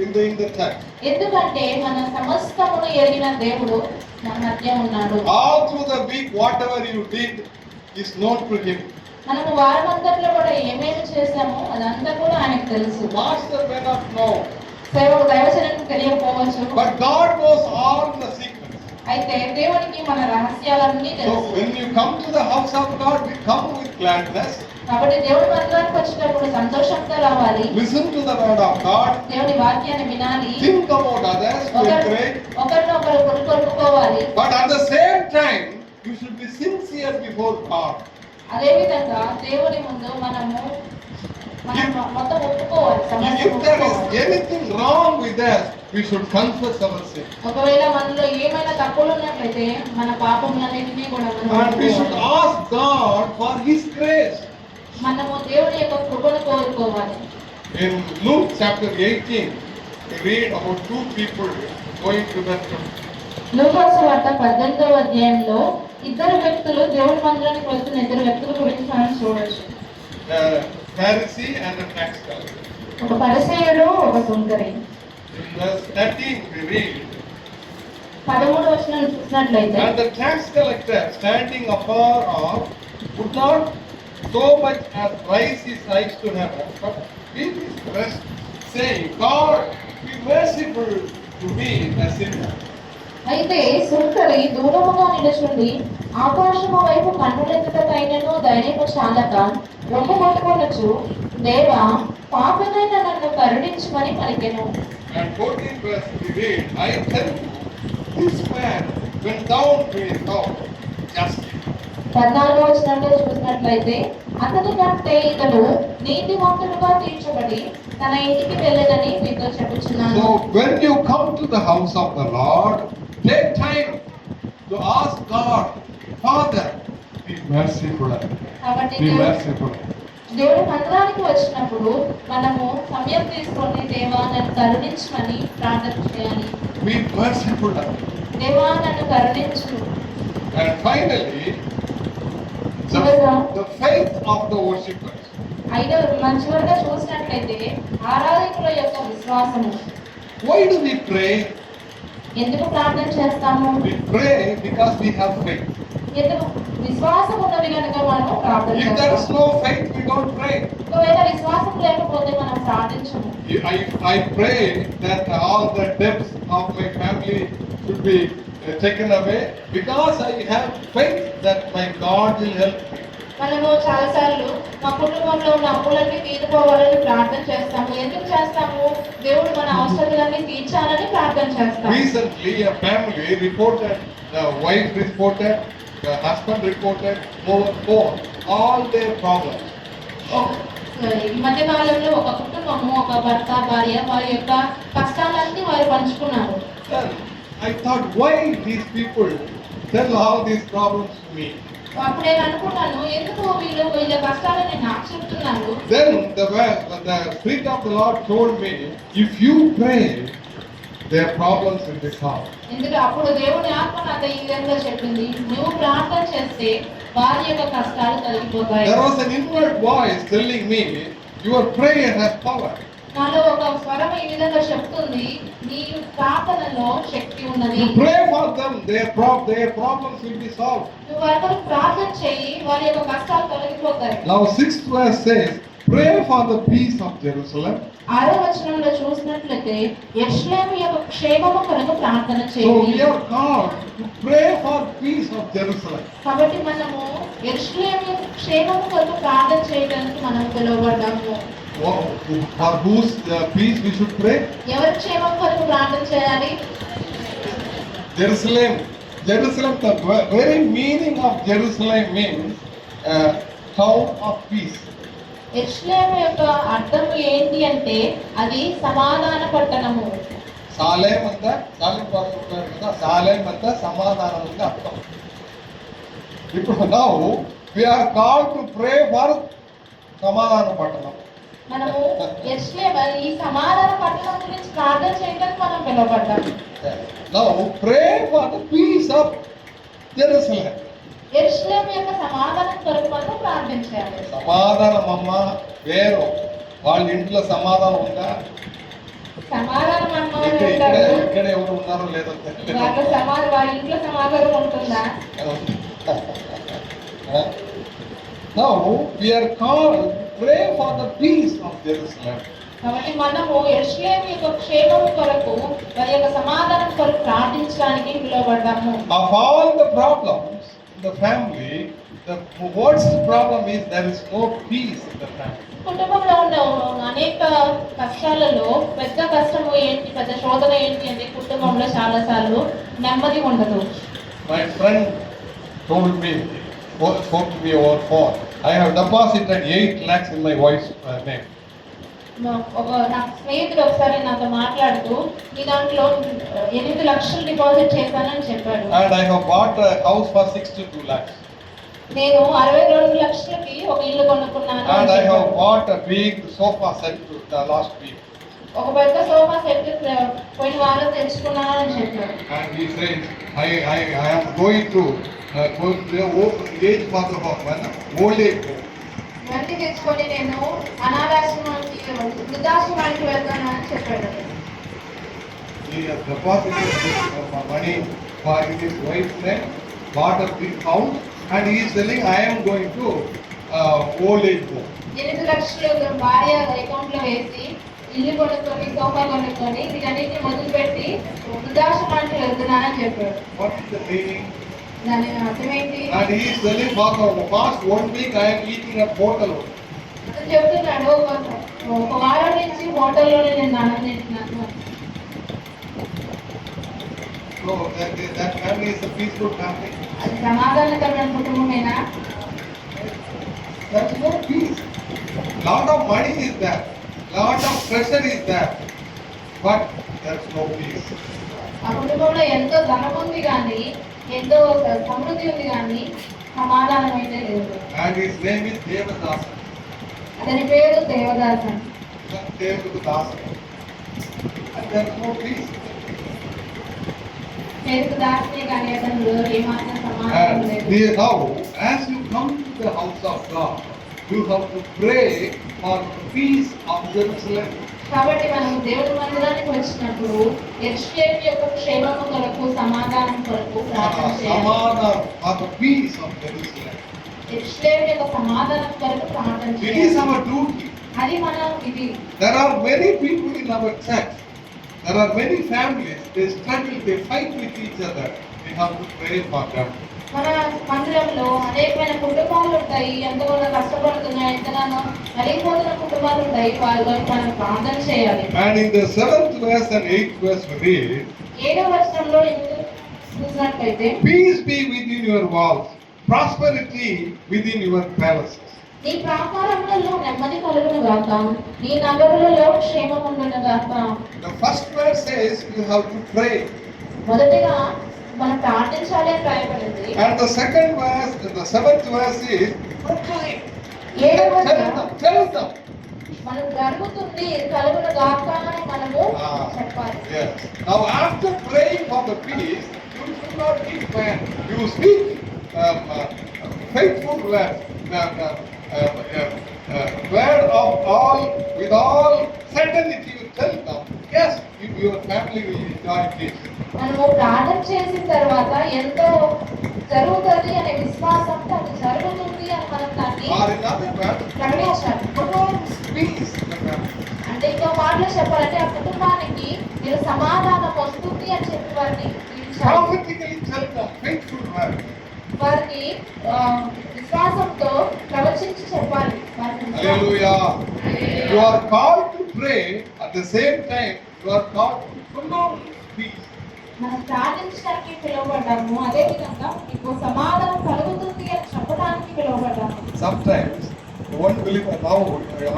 in the church. ఎందుకంటే మన సమస్తమును ఎరిగిన దేవుడు మన మధ్య ఉన్నాడు. All through the week whatever you did is known to him. మనము వారమంతట్లో కూడా ఏమేమి చేశామో అదంతా కూడా ఆయనకు తెలుసు. Master may not know, దైవజనునికి తెలియకపోవచ్చు. but God knows all the secrets. అయితే దేవునికి మన రహస్యాలన్నీ So తెలుసు. when you come to the house of God, we come with gladness. కాబట్టి దేవుడి మందిరానికి వచ్చినప్పుడు సంతోషంతో రావాలి. Listen to the word of God. దేవుని వాక్యాన్ని వినాలి. Think about others. Pray. ఒకరినొకరు కొనుక్కోవాలి. But at the same time, you should be sincere before God. అదే విధంగా దేవుని ముందు మనం మొత్తం ఒప్పుకోవాలి. If there is anything wrong with us, we should confess our sin. ఒకవేళ మనలో ఏమైనా తప్పులు ఉన్నట్లయితే మన పాపములన్నిటినీ కూడా మనం And we should ఒప్పుకోవాలి. ask God for His grace. మనము దేవుని యొక్క కృపను కోరుకోవాలి. In Luke chapter 18, we read about two people going to the temple. లూకా సువార్త 18వ అధ్యాయంలో ఇద్దరు వ్యక్తులు దేవుని మందిరానికి వస్తున్న ఇద్దరు వ్యక్తుల గురించి మనం చూడొచ్చు. A Pharisee and a tax collector. ఒక పరిసయ్యుడు ఒక సుంకరి. In verse 13, we read, 13వ వచనం చూసినట్లయితే and the tax collector, standing afar off, would not so much as raise his eyes to heaven, but beat his breast, saying, God, be merciful to me, a sinner. అయితే సుంకరి దూరముగా నిలుచుండి ఆకాశము వైపు కన్నులెత్తుటకైనను ధైర్యము చాలక రొమ్ము కొట్టుకొనొచ్చు, దేవా పాపినైన నన్ను కరుణించమని పలికెను. And 14th verse we read, I tell you, this man went down to his house justly. 14వ వచనంలో చూసినట్లయితే అతని కంటే ఇతడు నీతిమంతుడుగా తీర్చబడి తన ఇంటికి వెళ్ళదని మీతో చెప్పుచున్నాను. So when you come to the house of the Lord, take time to ask God, Father, be merciful. కాబట్టి Be merciful. దేవుడి మందిరానికి వచ్చినప్పుడు మనము సమయం తీసుకొని దేవా నన్ను కరుణించమని ప్రార్థన చేయాలి. Be merciful. దేవా నన్ను కరుణించు. And finally, the faith of the worshippers. చివరిగా చూసినట్లయితే ఆరాధకుల యొక్క విశ్వాసము. Why do we pray? ఎందుకు ప్రార్థన చేస్తాము? We pray because we have faith. ఎందుకు విశ్వాసం ఉన్నది కనుక మనం ప్రార్థన If there is చేస్తాము. no faith, we don't pray. ఒకవేళ విశ్వాసం లేకపోతే మనం ప్రార్థించము. I pray that all the debts of my family should be taken away because I have faith that my God will help me. మనము చాలాసార్లు మా కుటుంబంలో ఉన్న అప్పులన్నీ తీరిపోవాలని ప్రార్థన చేస్తాము. ఎందుకు చేస్తాము? దేవుడు మన అవసరాలన్నీ తీర్చాలని ప్రార్థన చేస్తాము. Recently, a family reported, the wife reported, the husband reported over phone all their problems. ఈ మధ్య కాలంలో ఒక కుటుంబము, ఒక భర్త భార్య వారి యొక్క కష్టాలన్నీ వారు పంచుకున్నారు. Then I thought, why these people tell all these problems to me? అప్పుడు నేను అనుకున్నాను, ఎందుకు వీళ్ళ కష్టాలని నాకు చెప్తున్నారు. Then the Spirit of the Lord told me, if you pray, their problems will be solved. ఎందుకు అప్పుడు దేవుని ఆత్మ నాకు ఈ విధంగా చెప్పింది, నువ్వు ప్రార్థన చేస్తే వారి యొక్క కష్టాలు తొలగిపోతాయి. There was an inward voice telling me, your prayer has power. నాలో ఒక స్వరం ఈ విధంగా చెప్తుంది, నీ ప్రార్థనలో శక్తి ఉన్నది. You pray for them, their problems will be solved. నువ్వు వారి ప్రార్థన చేయి, వారి యొక్క కష్టాలు తొలగిపోతాయి. Now 6th verse says, pray for the peace of Jerusalem. 6వ వచనంలో చూసినట్లయితే యెరూషలేము యొక్క క్షేమము కొరకు ప్రార్థన So చేయండి. we are called to pray for peace of Jerusalem. కాబట్టి మనము యెరూషలేము యొక్క క్షేమము కొరకు ప్రార్థన చేయడానికి మనం పిలువబడ్డాము. For whose peace we should pray? ఎవరి క్షేమం కొరకు ప్రార్థన చేయాలి? Jerusalem. Jerusalem, the very meaning of Jerusalem means town of peace. యెరూషలేము యొక్క అర్థం ఏంటి అంటే అది సమాధాన పట్టణము. సాలేం అంతా సాలేం పడుతున్నారు కదా, సాలేం అంతా సమాధానం ఉంది అర్థం. ఇప్పుడు now we are called to pray for సమాధాన పట్టణం. మనము యెరూషలేము ఈ సమాధాన పట్టణం గురించి ప్రార్థన చేయడానికి మనం పిలువబడ్డాము. Now pray for the peace of Jerusalem. యెరూషలేము యొక్క సమాధానం కొరకు మనం ప్రార్థించాలి. సమాధానం అమ్మ వేరు, వాళ్ళ ఇంట్లో సమాధానం ఉందా? సమాధానం అన్నవారు ఇక్కడ ఉంటారు. ఇక్కడ ఎవరు ఉన్నారో లేదో తెలియదు. వారి ఇంట్లో సమాధానం ఉంటుందా? Now we are called to pray for the peace of Jerusalem. కాబట్టి మనము యెరూషలేము యొక్క క్షేమం కొరకు వారి యొక్క సమాధానం కొరకు ప్రార్థించడానికి పిలువబడ్డాము. Of all the problems in the family, the worst problem is there is no peace in the family. కుటుంబంలో ఉన్న అనేక కష్టాలలో పెద్ద కష్టము ఏంటి, పెద్ద శోధన ఏంటి అంటే కుటుంబంలో చాలా సార్లు నెమ్మది ఉండదు. My friend told me, spoke to me over phone, I have deposited 8 lakhs in my wife's name. నా స్నేహితుడు ఒకసారి నాతో మాట్లాడుతూ ఈ దాంట్లో 8 లక్షలు డిపాజిట్ చేశానని చెప్పాడు. And I have bought a house for 62 lakhs. నేను 62 లక్షలకి ఒక ఇల్లు కొనుక్కున్నాను అని And I have చెప్పాడు. bought a big sofa set the last week. ఒక పెద్ద సోఫా సెట్ పోయిన వారం తెచ్చుకున్నానని చెప్పాడు. And he said, I am going to age for the old age home. ఇవన్నీ తెచ్చుకొని నేను అనాథాశ్రమానికి వృద్ధాశ్రమానికి వెళ్తాను అని చెప్పాడు. He has deposited this money for his wife's name, bought a big house, and he is telling, I am going to old age home. 8 లక్షలు భార్య account లో వేసి ఇల్లు కొనుక్కొని సోఫా కొనుక్కొని వీటన్నిటిని మొదలుపెట్టి వృద్ధాశ్రమానికి వెళ్తున్నానని చెప్పాడు. What is the meaning? దాని అర్థం ఏంటి? And he is telling, for the past 1 week I am eating at hotel. అతను చెప్తున్నాడు, ఒక వారం నుంచి హోటల్లోనే నేను అన్నం తింటున్నాను. So that family is a peaceful family. అది సమాధానకరమైన కుటుంబమేనా? There is no peace. Lot of money is there, lot of pressure is there, but there is no peace. ఆ కుటుంబంలో ఎంతో ధనం ఉంది కానీ ఎంతో సమృద్ధి ఉంది కానీ సమాధానం అయితే లేదు. And his name is Devadasa. అతని పేరు దేవదాసన్. Devadasa. And there is no peace. పేరుకు దాసనే కానీ అతను ఏమాత్రం సమాధానం And లేదు. now, as you come to the house of God, you have to pray for the peace of Jerusalem. కాబట్టి మనం దేవుడి మందిరానికి వచ్చినప్పుడు యెరూషలేము యొక్క క్షేమము కొరకు సమాధానం కొరకు ప్రార్థన చేయాలి. Samadhan for the peace of Jerusalem. యెరూషలేము యొక్క సమాధానం కొరకు ప్రార్థన It is చేయాలి. our duty. అది మనం ఇది There are many people in our church. There are many families. They struggle, they fight with each other. We have to pray for them. మన మందిరంలో అనేకమైన కుటుంబాలు ఉంటాయి, ఎంతగానో కష్టపడుతున్నాయి, ఎంతగానో నలిగిపోతున్న కుటుంబాలు ఉంటాయి. వారి గురించి మనం ప్రార్థన చేయాలి. And in the 7th verse and 8th verse we read, 7వ వచనంలో చూసినట్లయితే peace be within your walls, prosperity within your palaces. నీ ప్రాకారములలో నెమ్మది కలుగును గాక, నీ నగరులలో క్షేమం ఉండును గాక. The first verse says you have to pray. మొదటిగా మనం ప్రార్థించాలి అని రాయబడింది. And the second verse, the 7th verse is proclaim. 7వ వచనం Tell them. మనం జరుగుతుంది కలుగును గాక అని మనము చెప్పాలి. Yes. Now after praying for the peace, you should not keep quiet. You speak faithful words. word of all, with all certainty you tell them, yes, your family will enjoy this. మనము ప్రార్థన చేసిన తర్వాత ఎంతో జరుగుతుంది అనే విశ్వాసంతో అది జరుగుతుంది అని మనం దాన్ని Or in other words, ప్రకటించాలి. pronounce peace in the family. అంటే ఇంకో మాటలో చెప్పాలంటే ఆ కుటుంబానికి మీరు సమాధానం వస్తుంది అని చెప్పి వారిని దీవించాలి. Prophetically tell them faithful word. వారిని విశ్వాసంతో ప్రవచించి చెప్పాలి. Hallelujah. You are called to pray, at the same time you are called to pronounce peace. మనం ప్రార్థించడానికి పిలువబడ్డాము, అదే విధంగా మీకు సమాధానం కలుగుతుంది అని చెప్పడానికి పిలువబడ్డాము. Sometimes one believer now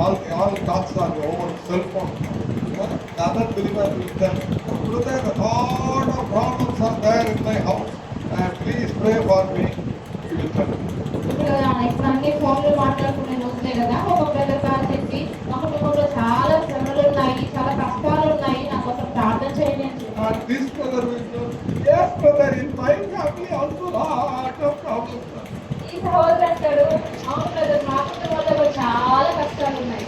all thoughts are over cell phone. The other believer will tell, brother, a lot of problems are there in my house. Please pray for me. You will tell. ఇప్పుడు అన్ని ఫోన్లు మాట్లాడుకునే రోజులే కదా. ఒక brother call చేసి మా కుటుంబంలో చాలా శ్రమలు ఉన్నాయి, చాలా కష్టాలు ఉన్నాయి, నా కోసం ప్రార్థన చేయండి అని చెప్పారు. And this brother will tell, yes brother, in my family also lot of problems. ఈ సహోదరు అంటాడు, అవును బ్రదర్, మా కుటుంబంలో చాలా కష్టాలు ఉన్నాయి.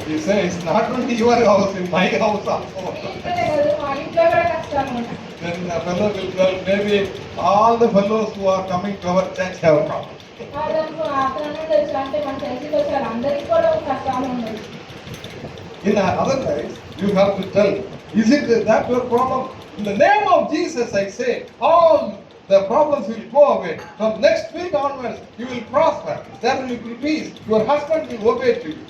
He says, not only your house, in my house also. మీ ఇంట్లోనే కాదు, మా ఇంట్లో కూడా కష్టాలు ఉన్నాయి. Then the fellow will tell, maybe all the fellows who are coming to our church have problems. అతను తెలుసు అంటే మన చర్చికి వచ్చారు అందరికీ కూడా కష్టాలు ఉన్నాయి. In otherwise, you have to tell, is it that your problem? In the name of Jesus, I say, all the problems will go away. From next week onwards, you will prosper. There will be peace. Your husband will obey to you.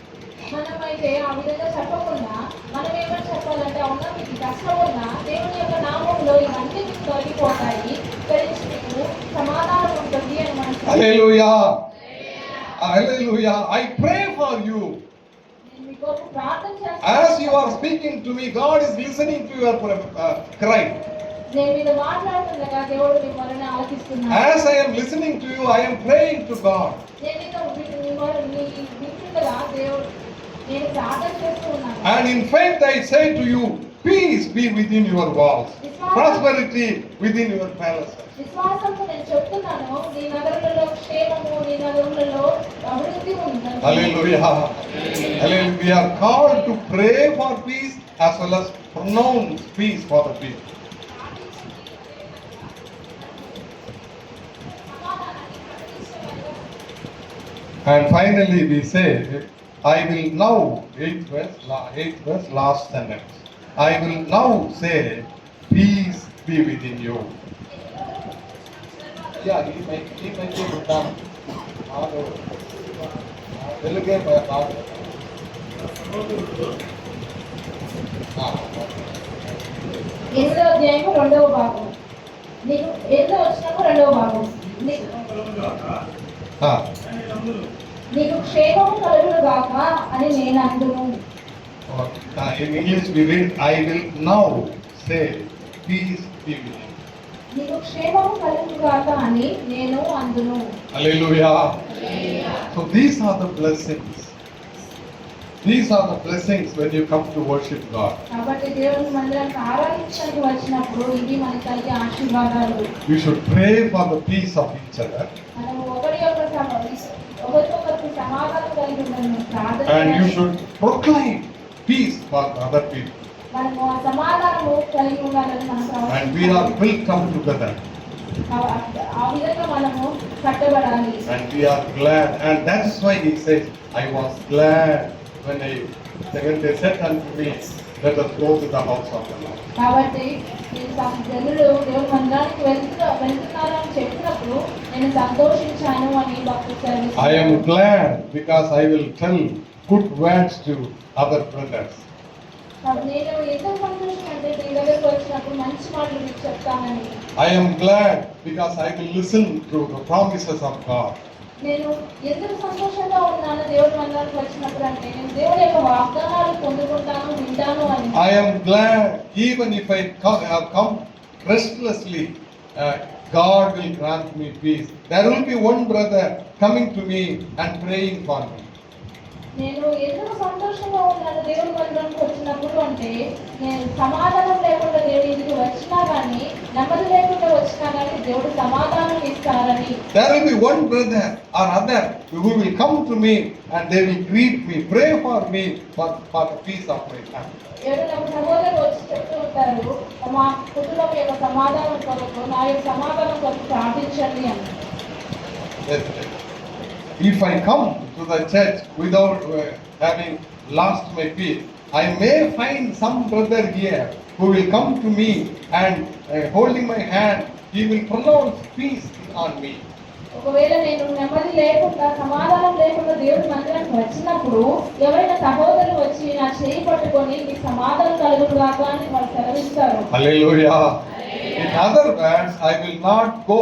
మనమైతే ఆ విధంగా చెప్పకుండా మనం ఏమని చెప్పాలంటే, అవునా మీకు కష్టం ఉన్నా దేవుని యొక్క నామంలో ఇవన్నీ మీకు తొలగిపోతాయి, కలిసి మీకు సమాధానం ఉంటుంది అని మనం చెప్పాలి. Hallelujah. Hallelujah. I pray for you. నేను మీకోసం ప్రార్థన చేస్తాను. As you are speaking to me, God is listening to your cry. నేను మీతో మాట్లాడుతుండగా దేవుడు మిమ్మల్ని ఆలకిస్తున్నాడు. As I am listening to you, I am praying to God. నేను వింటుండగా దేవుడు నేను ప్రార్థన చేస్తూ ఉన్నాను. And in faith I say to you, peace be within your walls, prosperity within your palaces. విశ్వాసంతో నేను చెప్తున్నాను, నీ నగరులలో క్షేమము, నీ నగరులలో అభివృద్ధి ఉంది. Hallelujah. Hallelujah. We are called to pray for peace as well as pronounce peace for the people. And finally we say, I will now, 8th verse, last sentence. I will now say, peace be within you. Yeah, he might be done. ఎనిమిదవ అధ్యాయము 2వ భాగం. నీకు 8వ వచనము 2వ భాగం. నీకు క్షేమము కలుగును గాక అని నేను అందును. In English we read, I will now say, peace be with you. నీకు క్షేమము కలుగును గాక అని నేను అందును. Hallelujah. So these are the blessings. These are the blessings when you come to worship God. కాబట్టి దేవుని మందిరానికి ఆరాధించడానికి వచ్చినప్పుడు ఇవి మనకి కలిగే ఆశీర్వాదాలు. You should pray for the peace of each other. మనము ఒకరికొకరికి సమాధానం కలిగి ఉండాలని ప్రార్థన And you చేయాలి. should proclaim peace for other people. మనము ఆ సమాధానము కలిగి ఉండాలని మనం And we are will come together. ఆ విధంగా మనము కట్టబడాలి. And we are glad. And that's why he says, I was glad when they said unto me, let us go to the house of the Lord. కాబట్టి జనులు దేవుని మందిరానికి వెళ్తున్నారు అని చెప్పినప్పుడు నేను సంతోషించాను అని భక్తులు. I am glad because I will tell good words to other brothers. నేను ఎందుకు సంతోషం అంటే నీ దగ్గరకు వచ్చినప్పుడు మంచి మాటలు మీకు చెప్తానని. I am glad because I will listen to the promises of God. నేను ఎందుకు సంతోషంగా ఉన్నాను దేవుడి మందిరానికి వచ్చినప్పుడు అంటే నేను దేవుడి యొక్క వాగ్దానాలు పొందుకుంటాను, వింటాను అని. I am glad even if I have come restlessly, God will grant me peace. There will be one brother coming to me and praying for me. నేను ఎందుకు సంతోషంగా ఉన్నాను దేవుడి మందిరానికి వచ్చినప్పుడు అంటే, నేను సమాధానం లేకుండా దేవుడి ఇంటికి వచ్చినా కానీ, నెమ్మది లేకుండా వచ్చినా కానీ దేవుడు సమాధానం ఇస్తారని. There will be one brother or other who will come to me and they will greet me, pray for me for the peace of my family. ఎవరైనా ఒక సహోదరులు వచ్చి చెప్తూ ఉంటారు, మా కుటుంబం యొక్క సమాధానం కొరకు, నా యొక్క సమాధానం కొరకు ప్రార్థించండి అని. Yes. If I come to the church without having lost my peace, I may find some brother here who will come to me and holding my hand, he will pronounce peace on me. ఒకవేళ నేను నెమ్మది లేకుండా, సమాధానం లేకుండా దేవుడి మందిరానికి వచ్చినప్పుడు ఎవరైనా సహోదరులు వచ్చి నా చేయి పట్టుకొని నీ సమాధానం కలుగుగాక అని వాళ్ళు సెలవిస్తారు. Hallelujah. In other words, I will not go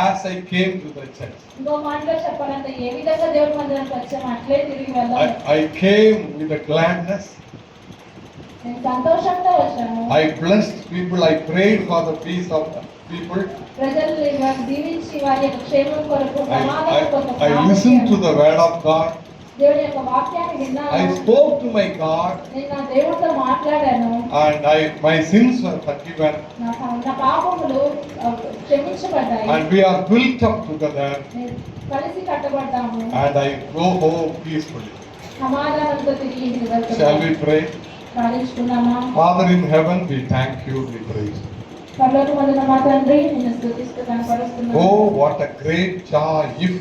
as I came to the church. ఇంకో మాటలో చెప్పాలంటే, ఏ విధంగా దేవుడి మందిరానికి వచ్చామో అట్లే తిరిగి వెళ్ళాలి. I came with a gladness. నేను సంతోషంగా వచ్చాను. I blessed people. I prayed for the peace of the people. ప్రజలు దీవించి వారి యొక్క క్షేమం కొరకు, సమాధానం కొరకు I listened to the word of God. దేవుడి యొక్క వాక్యాన్ని విన్నాను. I spoke to my God, నేను నా దేవుడితో మాట్లాడాను. and my sins were forgiven, నా పాపములు క్షమించబడ్డాయి. and we are built up together, నేను కలిసి కట్టబడ్డాము. and I go home peacefully. సమాధానంతో తిరిగి ఇంటికి Shall వెళ్తున్నాము. we pray? ప్రార్థించుకున్నామా? Father in heaven, we thank you, we praise you. పరలోకమందున్న మా తండ్రి, నిన్ను స్తుతిస్తూ కనపరుస్తున్నాము. Oh, what a great joy if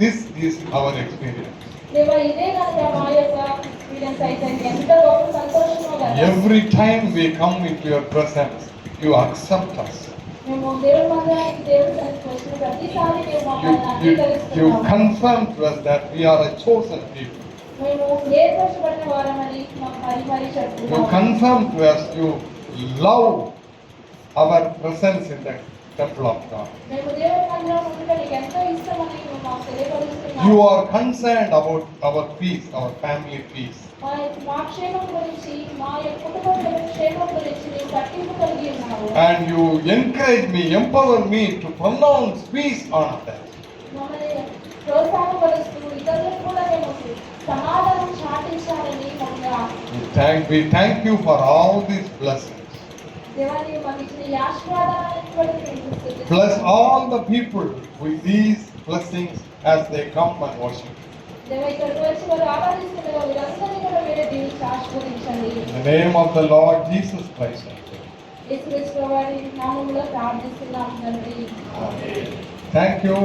this is our experience. దేవా, ఇదే కనుక మా యొక్క ఎక్స్పీరియన్స్ అయితే ఎంతో గొప్ప సంతోషమో కదా. Every time we come into your presence, you accept us. మేము దేవుడి మందిరానికి, దేవుడి సన్నిధికి వచ్చిన ప్రతిసారి నీవు మమ్మల్ని You అంగీకరిస్తున్నావు. confirm to us that we are a chosen people. మేము ఏర్పరచబడిన వారమని మాకు మరి You చెప్తున్నావు. confirm to us you love our presence in the temple of God. మేము దేవుడి మందిరం ఉండగా నీకు ఎంతో ఇష్టమని నువ్వు మాకు తెలియపరుస్తున్నావు. You are concerned about our peace, our family peace. మా క్షేమం గురించి, మా యొక్క కుటుంబం క్షేమం గురించి నీవు పట్టింపు కలిగి ఉన్నావు. And you encourage me, empower me to pronounce peace on others. మమ్మల్ని ప్రోత్సాహపరుస్తూ ఇతరులకు కూడా మేము సమాధానం చాటించాలని We thank you for all these blessings. దేవాన్ని మాకు ఇచ్చిన ఈ ఆశీర్వాదాలను బట్టి మేము స్తుతిస్తున్నాము. Bless all the people with these blessings as they come and worship. దేవా, ఇక్కడికి వచ్చి వారు ఆరాధిస్తుండగా వీరందరినీ కూడా మీరే దీవించి ఆశీర్వదించండి. In the name of the Lord Jesus Christ. యేసుక్రీస్తు వారి నామములో ప్రార్థిస్తున్నాము తండ్రి. Thank you.